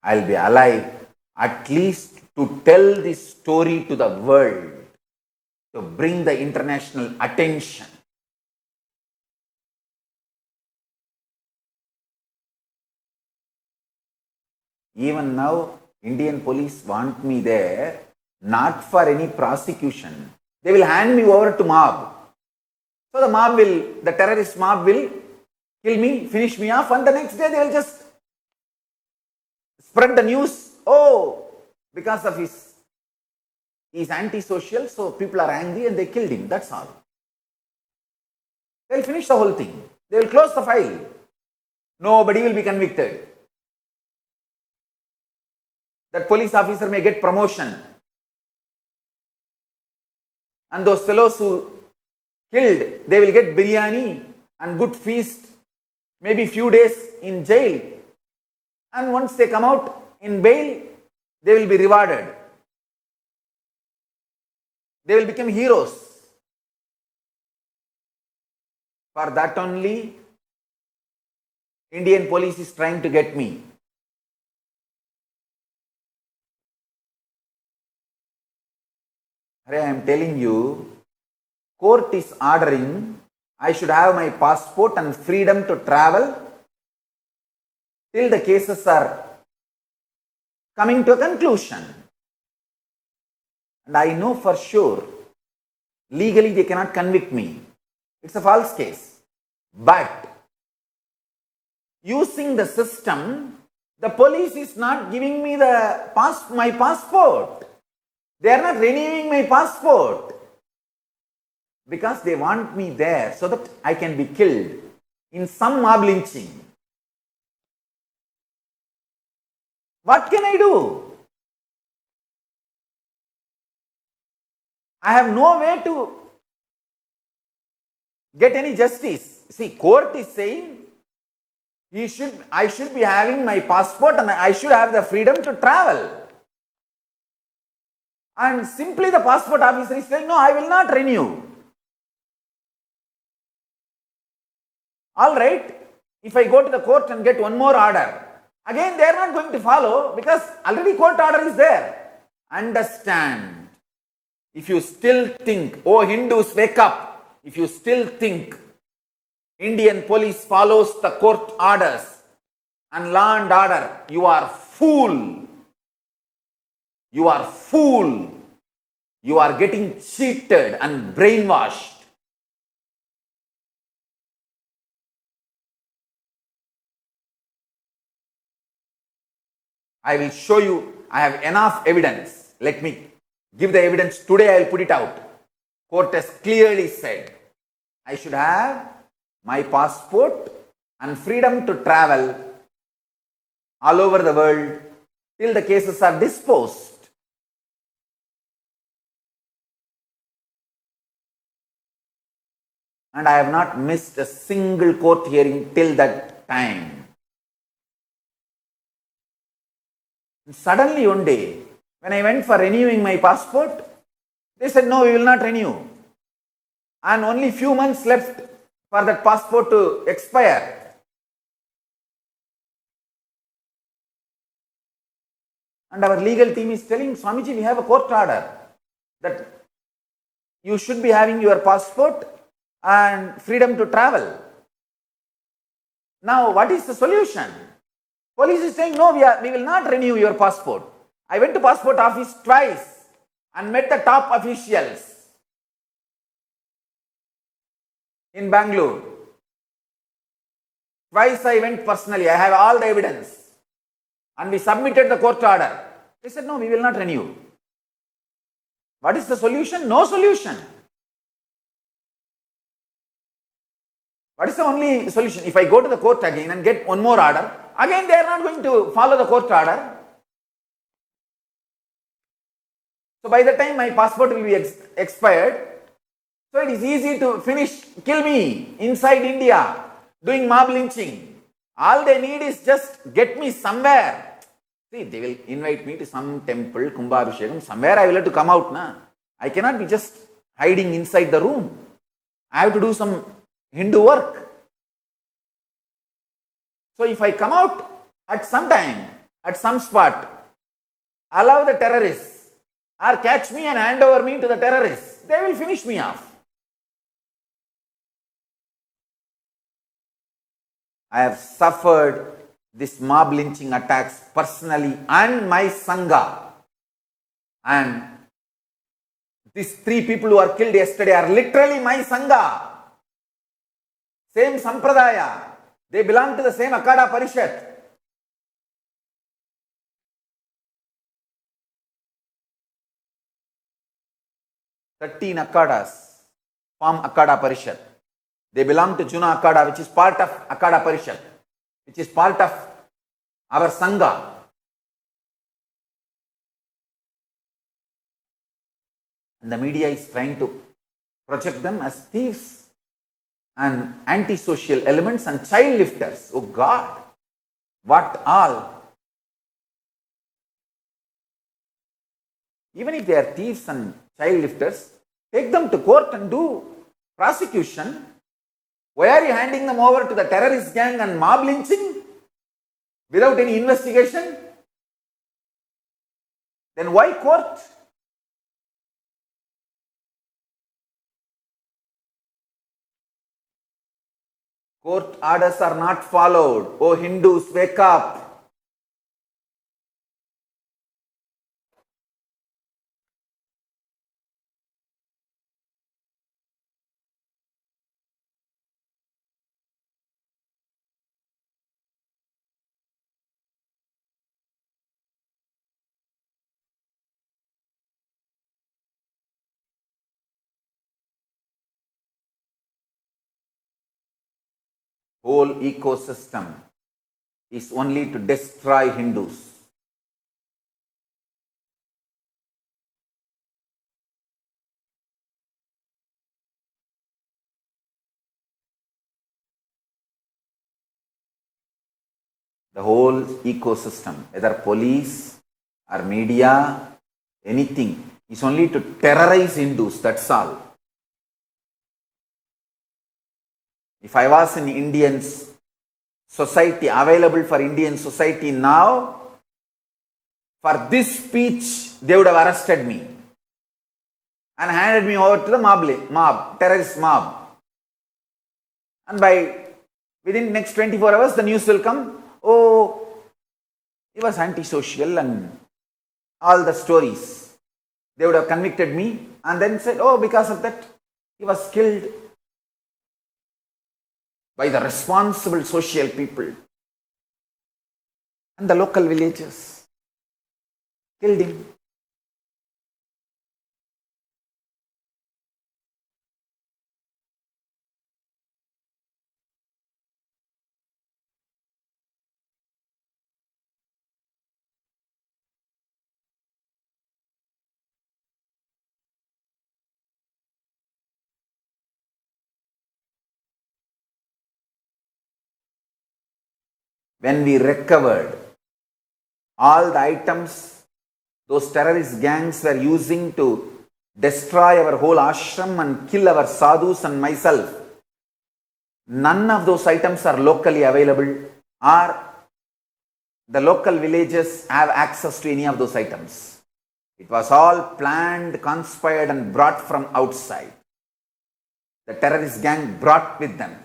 [SPEAKER 1] I will be alive at least to tell this story to the world, to bring the international attention. Even now, Indian police want me there, not for any prosecution. They will hand me over to mob. So the terrorist mob will kill me, finish me off, and the next day they will just spread the news. Oh, because of he's antisocial, so people are angry and they killed him. That's all. They will finish the whole thing. They will close the file. Nobody will be convicted. That police officer may get promotion. And those fellows who killed, they will get biryani and good feast, maybe few days in jail. And once they come out in bail, they will be rewarded. They will become heroes. For that only, Indian police is trying to get me. I am telling you, court is ordering I should have my passport and freedom to travel till the cases are coming to a conclusion. And I know for sure, legally they cannot convict me. It's a false case. But using the system, the police is not giving me my passport. They are not renewing my passport because they want me there so that I can be killed in some mob lynching. What can I do? I have no way to get any justice. See, court is saying I should be having my passport and I should have the freedom to travel. And simply the passport officer is saying, no, I will not renew. All right, if I go to the court and get one more order, again they are not going to follow because already court order is there. Understand, if you still think, oh Hindus, wake up, if you still think Indian police follows the court orders and law and order, you are fool. You are fool. You are getting cheated and brainwashed. I will show you, I have enough evidence. Let me give the evidence today, I will put it out. Court has clearly said, I should have my passport and freedom to travel all over the world till the cases are disposed. And I have not missed a single court hearing till that time. And suddenly one day, when I went for renewing my passport, they said, no, we will not renew. And only few months left for that passport to expire. And our legal team is telling, Swamiji, we have a court order that you should be having your passport and freedom to travel. Now, what is the solution? Police is saying, no, we will not renew your passport. I went to passport office twice and met the top officials in Bangalore. Twice I went personally. I have all the evidence. And we submitted the court order. They said, no, we will not renew. What is the solution? No solution. What is the only solution? If I go to the court again and get one more order, again they are not going to follow the court order. So by the time my passport will be expired, so it is easy to kill me inside India, doing mob lynching. All they need is just get me somewhere. See, they will invite me to some temple, Kumbhabhishekam, somewhere I will have to come out. I cannot be just hiding inside the room. I have to do some Hindu work. So if I come out at some time, at some spot, allow the terrorists or catch me and hand over me to the terrorists, they will finish me off. I have suffered this mob lynching attacks personally and my Sangha. And these 3 people who are killed yesterday are literally my Sangha. Same Sampradaya. They belong to the same Akada Parishad. "13 Akadas form Akada Parishad. They belong to Juna Akada, which is part of Akada Parishad, which is part of our Sangha. And the media is trying to project them as thieves and antisocial elements and child lifters. Oh God, what all? Even if they are thieves and child lifters, take them to court and do prosecution. Why are you handing them over to the terrorist gang and mob lynching without any investigation? Then why court? Court orders are not followed. Oh Hindus, wake up. Whole ecosystem is only to destroy Hindus. The whole ecosystem, whether police or media, anything, is only to terrorize Hindus, that's all. If I was in Indian society, available for Indian society now, for this speech, they would have arrested me and handed me over to the terrorist mob. And within next 24 hours, the news will come, oh, he was antisocial and all the stories. They would have convicted me and then said, oh, because of that, he was killed by the responsible social people and the local villagers. Killed him. When we recovered all the items those terrorist gangs were using to destroy our whole ashram and kill our sadhus and myself, none of those items are locally available or the local villages have access to any of those items. It was all planned, conspired, and brought from outside. The terrorist gang brought with them.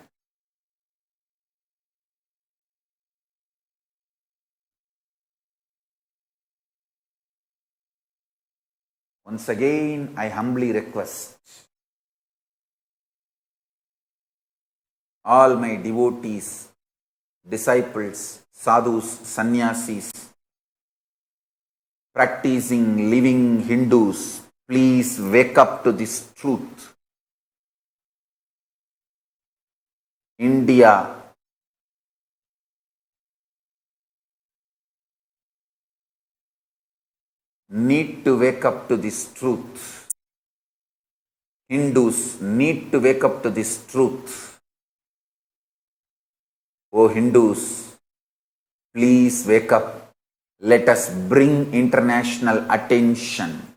[SPEAKER 1] Once again, I humbly request all my devotees, disciples, sadhus, sannyasis, practicing, living Hindus, please wake up to this truth. India need to wake up to this truth. Hindus need to wake up to this truth. Oh Hindus, please wake up. Let us bring international attention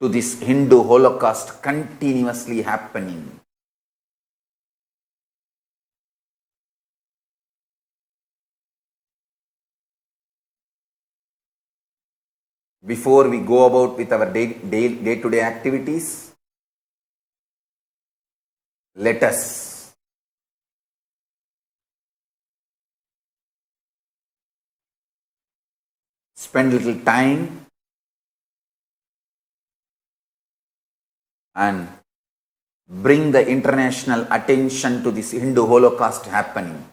[SPEAKER 1] to this Hindu Holocaust continuously happening. Before we go about with our day-to-day activities, let us spend little time and bring the international attention to this Hindu Holocaust happening.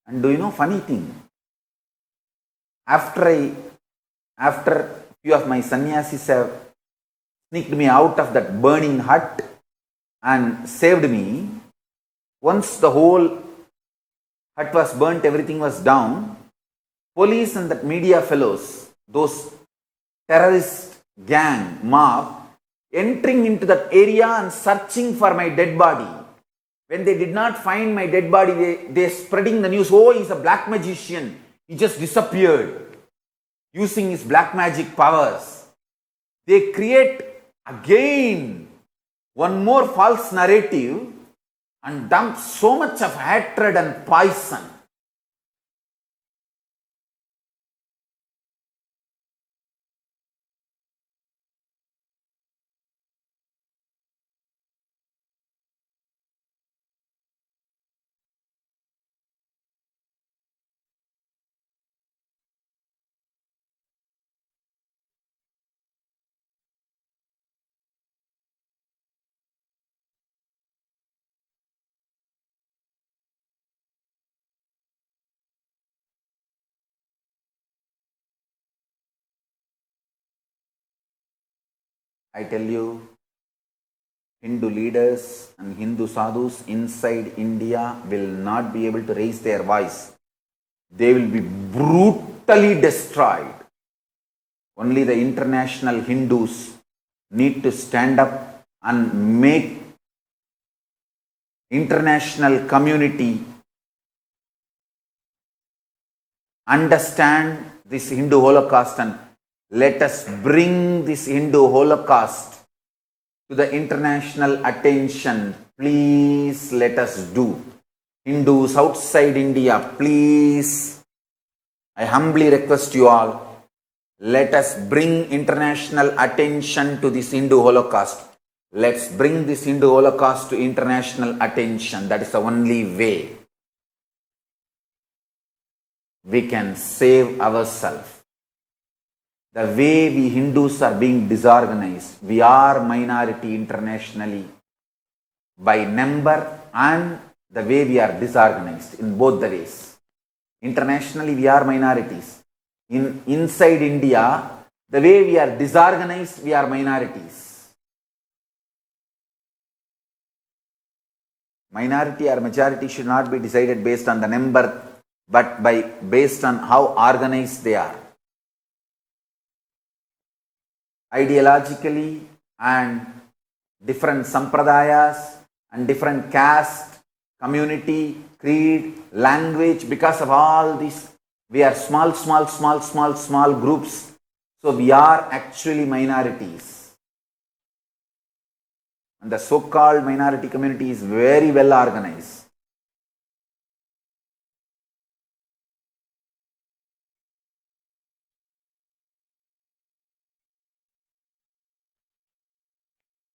[SPEAKER 1] And do you know funny thing? After few of my sannyasis have sneaked me out of that burning hut and saved me, once the whole hut was burnt, everything was down, police and that media fellows, those terrorist gang mob, entering into that area and searching for my dead body. When they did not find my dead body, they spreading the news, oh, he's a black magician. He just disappeared using his black magic powers. They create again one more false narrative and dump so much of hatred and poison. I tell you, Hindu leaders and Hindu sadhus inside India will not be able to raise their voice. They will be brutally destroyed. Only the international Hindus need to stand up and make international community understand this Hindu Holocaust, and let us bring this Hindu Holocaust to the international attention. Please let us do. Hindus outside India, please, I humbly request you all, let us bring international attention to this Hindu Holocaust. Let's bring this Hindu Holocaust to international attention. That is the only way we can save ourselves. The way we Hindus are being disorganized, we are minority internationally by number, and the way we are disorganized in both the ways. Internationally, we are minorities. Inside India, the way we are disorganized, we are minorities. Minority or majority should not be decided based on the number, but based on how organized they are. Ideologically, and different sampradayas and different caste, community, creed, language, because of all this, we are small groups. So we are actually minorities. And the so-called minority community is very well organized.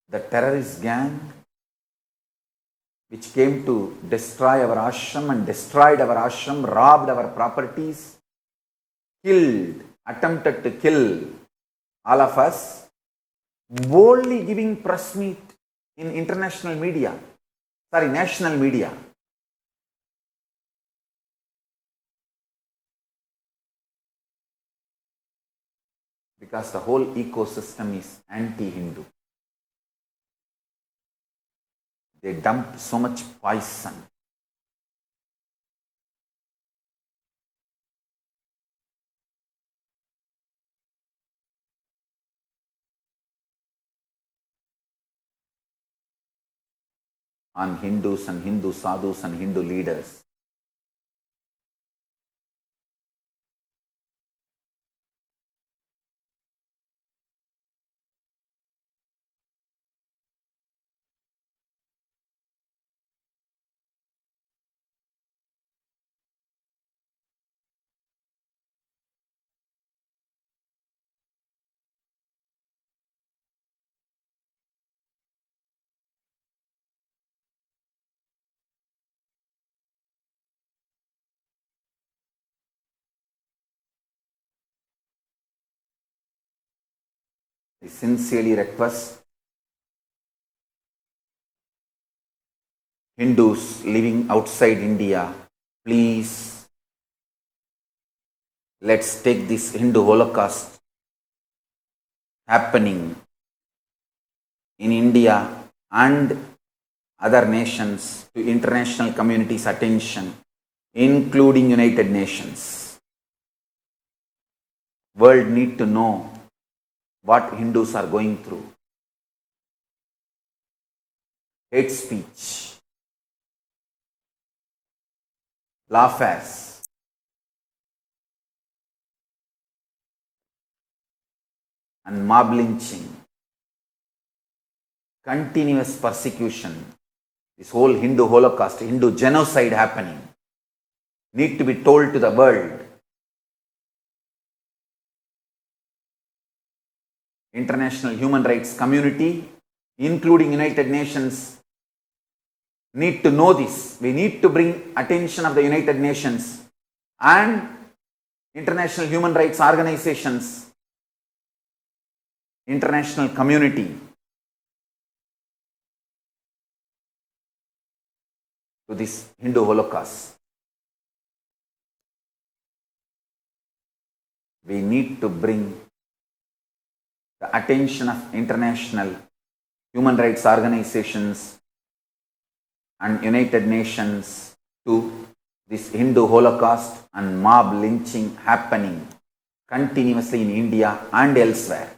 [SPEAKER 1] The terrorist gang which came to destroy our ashram and destroyed our ashram, robbed our properties, killed, attempted to kill all of us, boldly giving press meet in international media, national media. Because the whole ecosystem is anti-Hindu. They dump so much poison. On Hindus and Hindu sadhus and Hindu leaders. I sincerely request Hindus living outside India, please, let's take this Hindu Holocaust happening in India and other nations to international community's attention, including United Nations. World need to know what Hindus are going through. Hate speech, lawfare, and mob lynching, continuous persecution, this whole Hindu Holocaust, Hindu genocide happening, need to be told to the world. International human rights community, including United Nations, need to know this. We need to bring attention of the United Nations and international human rights organizations, international community to this Hindu Holocaust. We need to bring the attention of international human rights organizations and United Nations to this Hindu Holocaust and mob lynching happening continuously in India and elsewhere.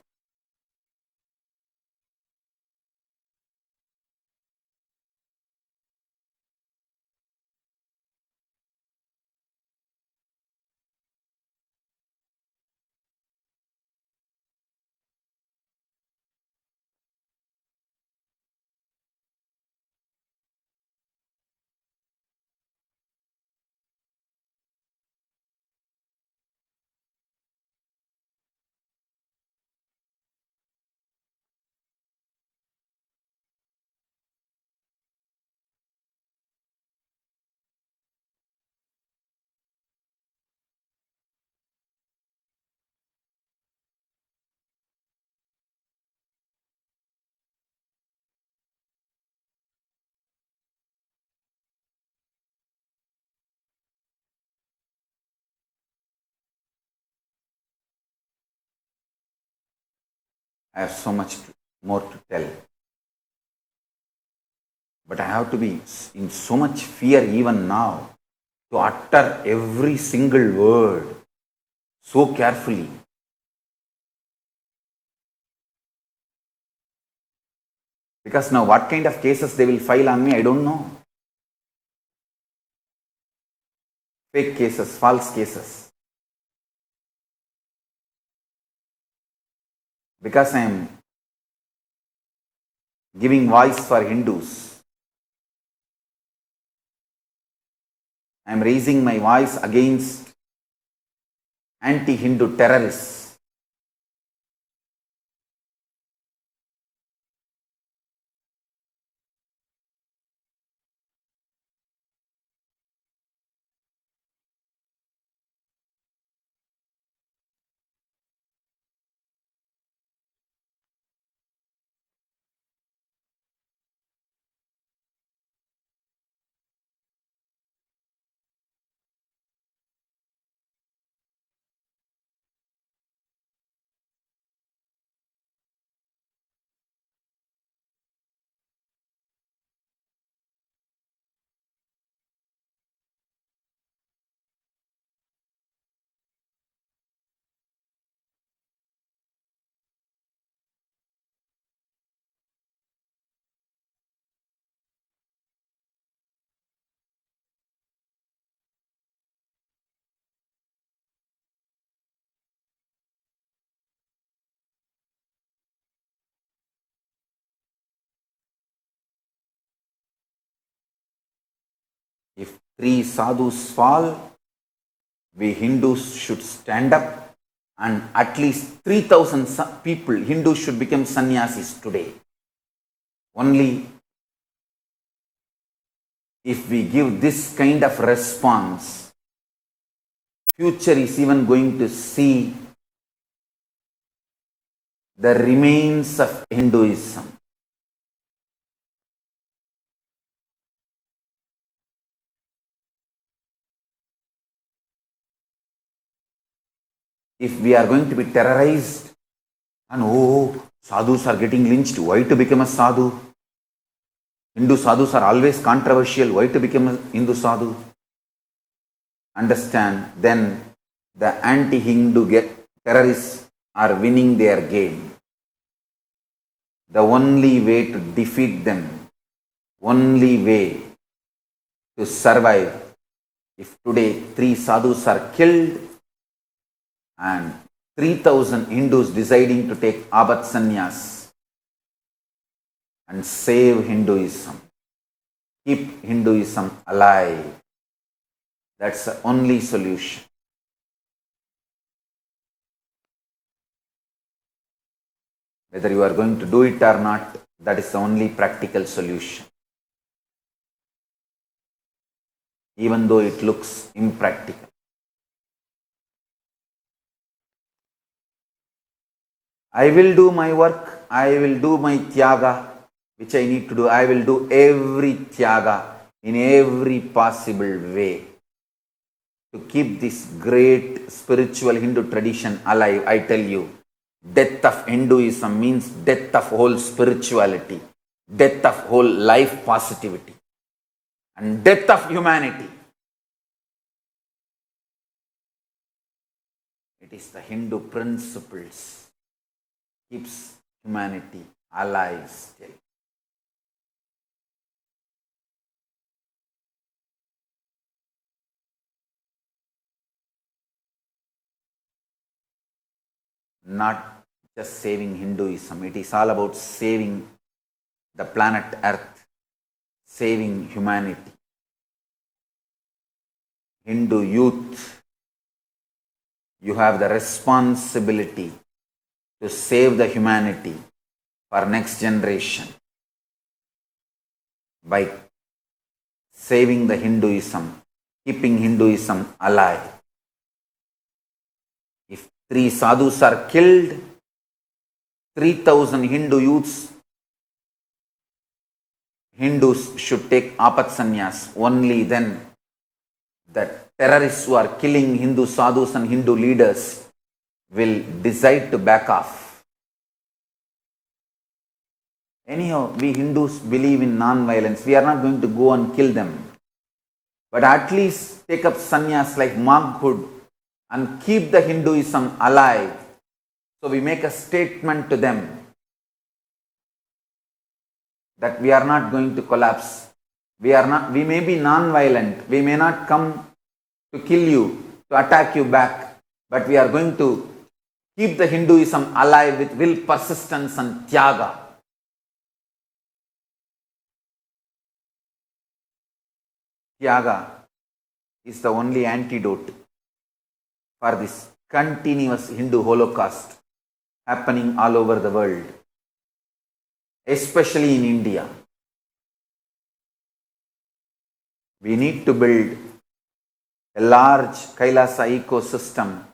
[SPEAKER 1] I have so much more to tell. But I have to be in so much fear even now to utter every single word so carefully. Because now what kind of cases they will file on me, I don't know. Fake cases, false cases. because I am giving voice for Hindus. I am raising my voice against anti-Hindu terrorists. If 3 sadhus fall, we Hindus should stand up, and at least 3,000 people, Hindus, should become sannyasis today. Only if we give this kind of response, future is even going to see the remains of Hinduism. If we are going to be terrorized and sadhus are getting lynched, why to become a sadhu? Hindu sadhus are always controversial, why to become a Hindu sadhu? Understand, then the anti-Hindu terrorists are winning their game. The only way to defeat them, only way to survive, if today 3 sadhus are killed and 3,000 Hindus deciding to take Abhat Sannyas and save Hinduism, keep Hinduism alive, that's the only solution. Whether you are going to do it or not, that is the only practical solution. Even though it looks impractical. I will do my work, I will do my tyaga, which I need to do. I will do every tyaga in every possible way to keep this great spiritual Hindu tradition alive. I tell you, death of Hinduism means death of whole spirituality, death of whole life positivity, and death of humanity. It is the Hindu principles keeps humanity alive still. Not just saving Hinduism, it is all about saving the planet Earth, saving humanity. Hindu youth, you have the responsibility to save the humanity for next generation by saving the Hinduism, keeping Hinduism alive. If 3 sadhus are killed, 3,000 Hindu youths, Hindus should take Apat Sannyas. Only then the terrorists who are killing Hindu sadhus and Hindu leaders will decide to back off. Anyhow, we Hindus believe in non-violence. We are not going to go and kill them. But at least take up sannyas like monkhood and keep the Hinduism alive. So we make a statement to them that we are not going to collapse. We may be non-violent. We may not come to kill you, to attack you back, but we are going to Keep the Hinduism alive with will, persistence, and tyaga. Tyaga is the only antidote for this continuous Hindu holocaust happening all over the world, especially in India. We need to build a large Kailasa ecosystem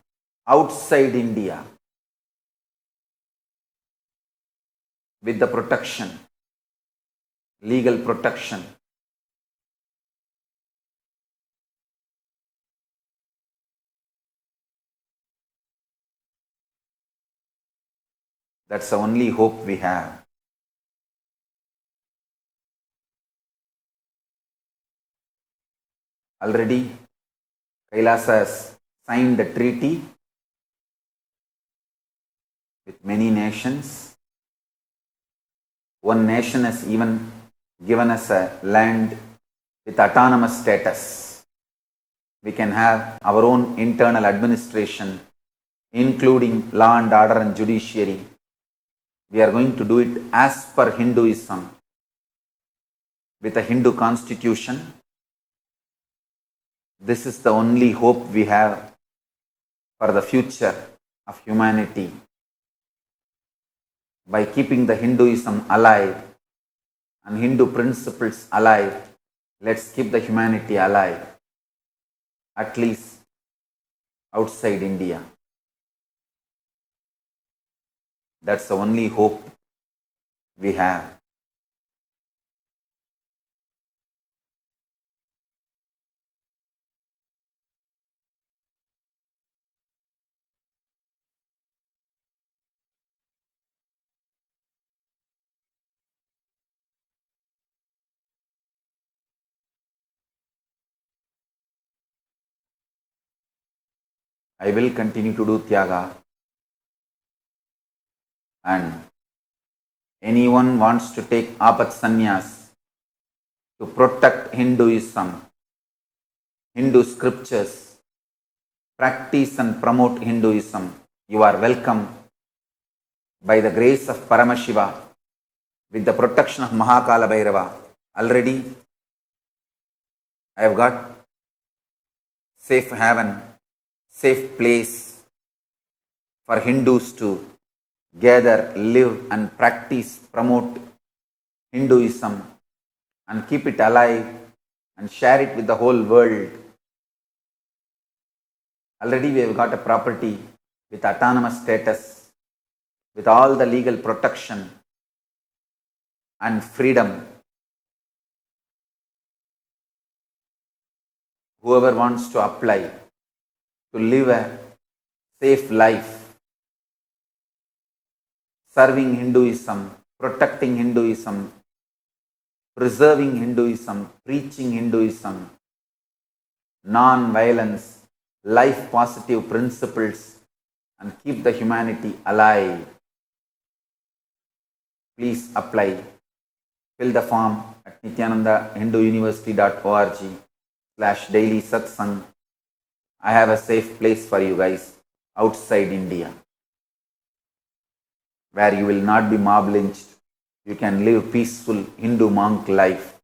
[SPEAKER 1] outside India with the protection, legal protection. That's the only hope we have. Already, Kailasa has signed a treaty with many nations. One nation has even given us a land with autonomous status. We can have our own internal administration, including law and order and judiciary. We are going to do it as per Hinduism, with a Hindu constitution. This is the only hope we have for the future of humanity. By keeping the Hinduism alive and Hindu principles alive, let's keep the humanity alive, at least outside India. That's the only hope we have. I will continue to do Tyaga, and anyone wants to take Apat Sannyas to protect Hinduism, Hindu scriptures, practice and promote Hinduism, you are welcome by the grace of Paramashiva, with the protection of Mahakala Bhairava. Already I have got safe haven, safe place for Hindus to gather, live and practice, promote Hinduism and keep it alive and share it with the whole world. Already we have got a property with autonomous status, with all the legal protection and freedom. Whoever wants to apply to live a safe life, serving Hinduism, protecting Hinduism, preserving Hinduism, preaching Hinduism, non-violence, life positive principles, and keep the humanity alive. Please apply. Fill the form at nityanandahinduuniversity.org/daily satsang. I have a safe place for you guys outside India, where you will not be mob lynched. You can live peaceful Hindu monk life.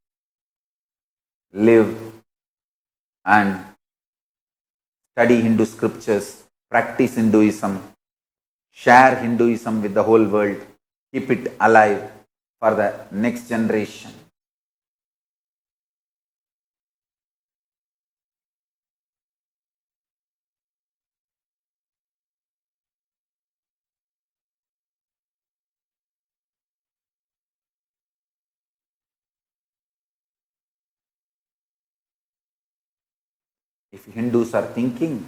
[SPEAKER 1] Live and study Hindu scriptures, practice Hinduism, share Hinduism with the whole world, keep it alive for the next generation. If Hindus are thinking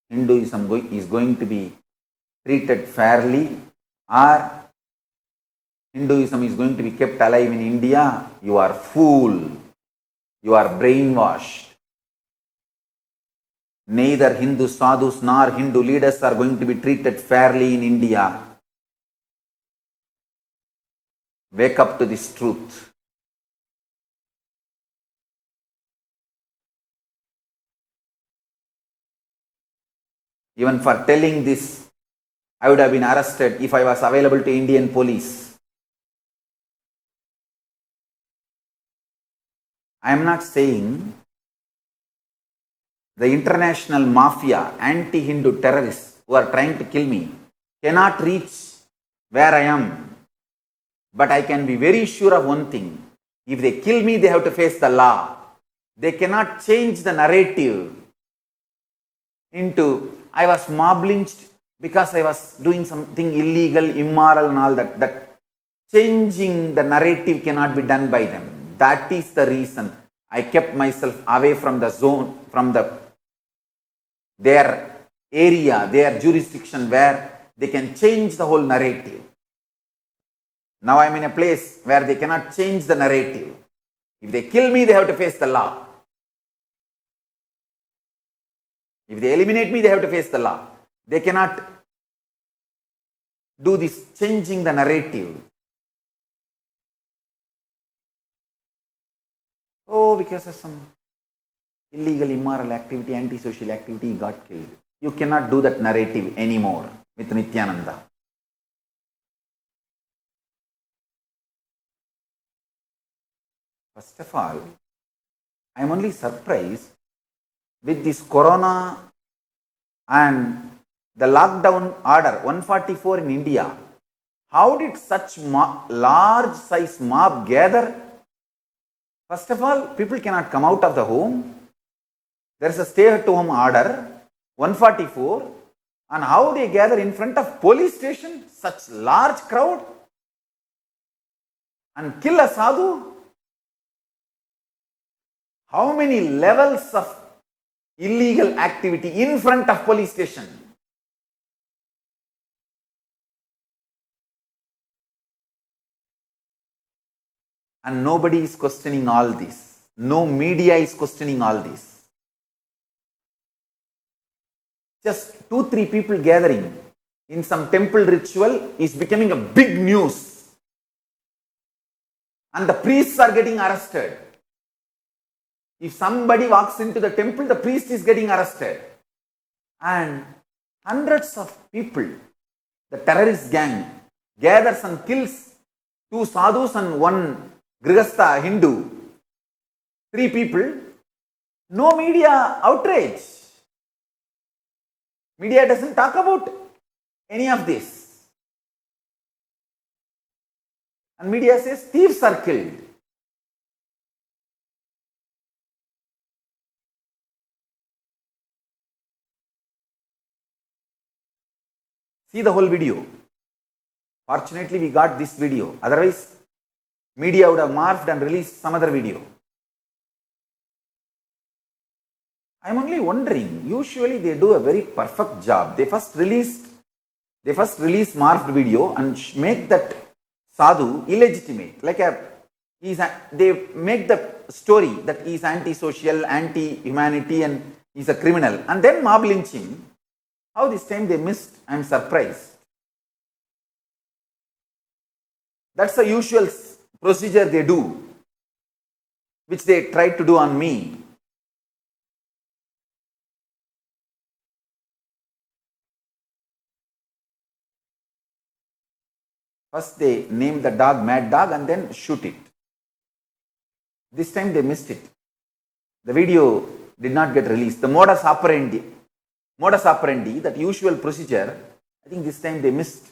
[SPEAKER 1] Hinduism is going to be treated fairly, or Hinduism is going to be kept alive in India, you are fool. You are brainwashed. Neither Hindu sadhus nor Hindu leaders are going to be treated fairly in India. Wake up to this truth. Even for telling this, I would have been arrested if I was available to Indian police. I am not saying the international mafia, anti-Hindu terrorists who are trying to kill me cannot reach where I am. But I can be very sure of one thing. If they kill me, they have to face the law. They cannot change the narrative into I was mob lynched because I was doing something illegal, immoral and all that. That changing the narrative cannot be done by them. That is the reason I kept myself away from the zone, from their area, their jurisdiction where they can change the whole narrative. Now I am in a place where they cannot change the narrative. If they kill me, they have to face the law. If they eliminate me, they have to face the law. They cannot do this changing the narrative. Oh, because of some illegal, immoral activity, antisocial activity, he got killed. You cannot do that narrative anymore with Nityananda. First of all, I am only surprised with this corona and the lockdown order 144 in India. How did such large size mob gather? First of all, people cannot come out of the home. There is a stay at home order 144, and how they gather in front of police station, such large crowd, and kill a sadhu? How many levels of illegal activity in front of police station? And nobody is questioning all this. No media is questioning all this. Just 2-3 people gathering in some temple ritual is becoming a big news. And the priests are getting arrested. If somebody walks into the temple, the priest is getting arrested. And hundreds of people, the terrorist gang, gathers and kills 2 sadhus and 1 Grihastha Hindu. 3 people. No media outrage. Media doesn't talk about any of this. And media says thieves are killed. See the whole video. Fortunately, we got this video. Otherwise, media would have morphed and released some other video. I am only wondering, usually they do a very perfect job. They first release morphed video and make that sadhu illegitimate. They make the story that he is antisocial, anti-humanity and he is a criminal, and then mob lynching. How this time they missed? I am surprised. That's the usual procedure they do, which they tried to do on me. First they name the dog Mad Dog and then shoot it. This time they missed it. The video did not get released. The modus operandi, that usual procedure, I think this time they missed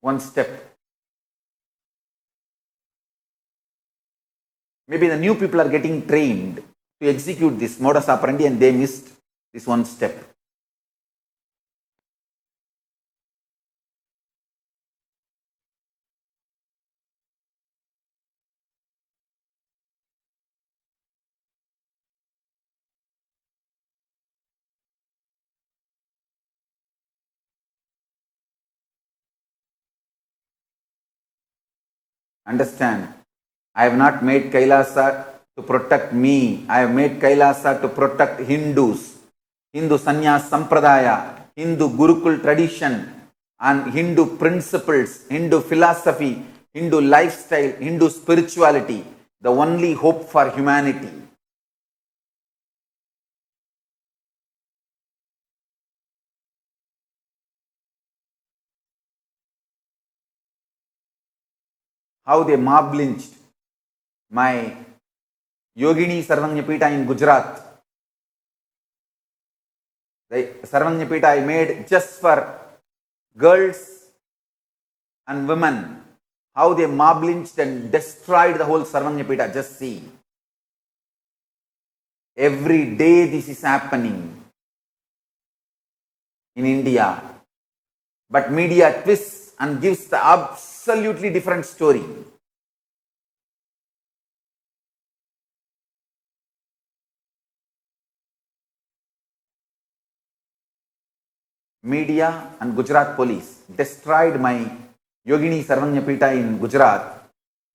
[SPEAKER 1] one step. Maybe the new people are getting trained to execute this modus operandi and they missed this one step. Understand, I have not made Kailasa to protect me. I have made Kailasa to protect Hindus, Hindu Sannyas Sampradaya, Hindu Gurukul tradition, and Hindu principles, Hindu philosophy, Hindu lifestyle, Hindu spirituality, the only hope for humanity. how they mob lynched my Yogini Sarvanyapita in Gujarat. The Sarvanyapita I made just for girls and women. How they mob lynched and destroyed the whole Sarvanyapita. Just see. Every day this is happening in India. But media twists and gives the absolutely different story. Media and Gujarat police destroyed my Yogini Sarvanyapita in Gujarat,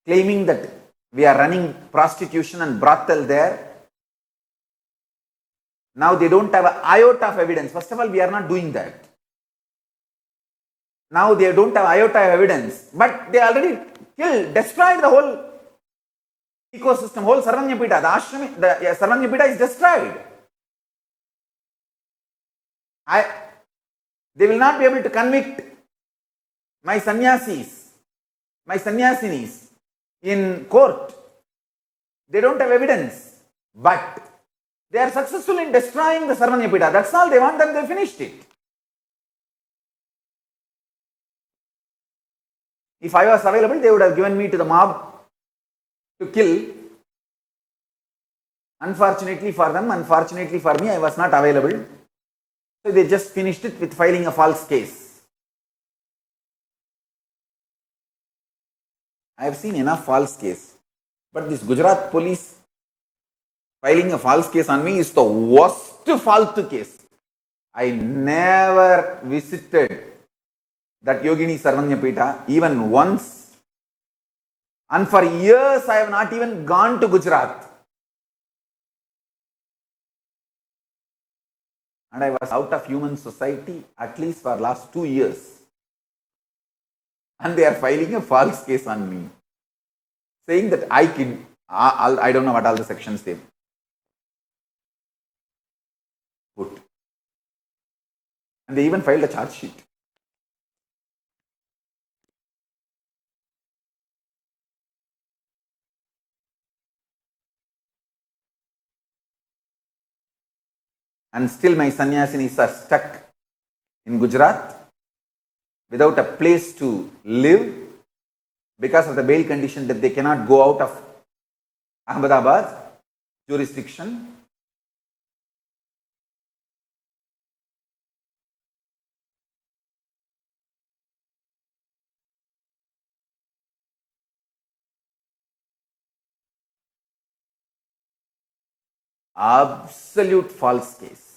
[SPEAKER 1] claiming that we are running prostitution and brothel there. Now they don't have an iota of evidence. First of all, we are not doing that. Now they don't have iota of evidence, but they already killed, destroyed the whole ecosystem, whole Sarvanyapita. The ashram, the Sarvanyapita is destroyed. They will not be able to convict my sannyasis, my sannyasinis in court. They don't have evidence, but they are successful in destroying the Sarvanyapita. That's all they want, and they finished it. If I was available, they would have given me to the mob to kill. Unfortunately for them, unfortunately for me, I was not available. So they just finished it with filing a false case. I have seen enough false case. But this Gujarat police filing a false case on me is the worst false case. I never visited that Yogini Sarvanyapita even once. And for years I have not even gone to Gujarat. And I was out of human society at least for last 2 years. And they are filing a false case on me, saying that I don't know what all the sections they put. And they even filed a charge sheet. And still my sannyasinis are stuck in Gujarat without a place to live because of the bail condition that they cannot go out of Ahmedabad jurisdiction. Absolute false case.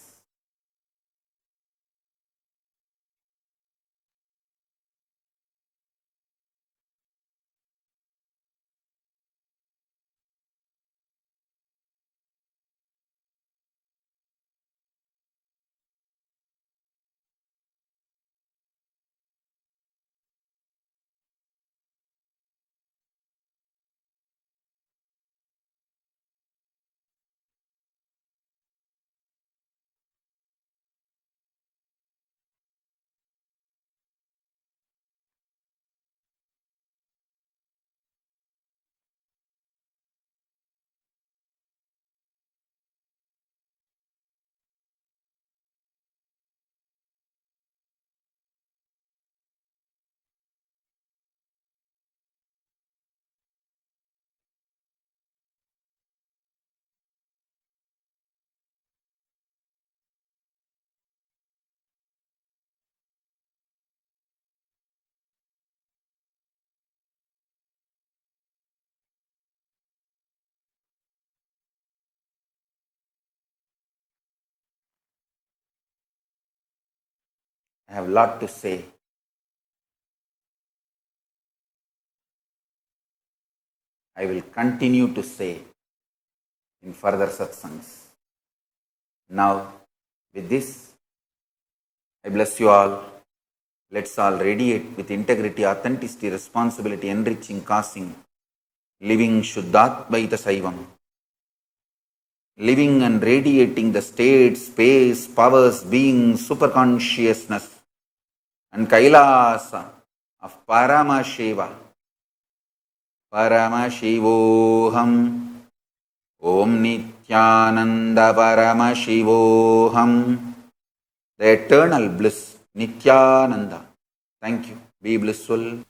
[SPEAKER 1] I have a lot to say. I will continue to say in further satsangs. Now, with this, I bless you all. Let's all radiate with integrity, authenticity, responsibility, enriching, causing, living Shuddhatvaita Saivam. Living and radiating the state, space, powers, being, superconsciousness, and Kailasa of Parama Shiva. परमशिवोऽहम् Om Nityananda Paramashivoham. The eternal bliss, Nityananda. Thank you. Be blissful.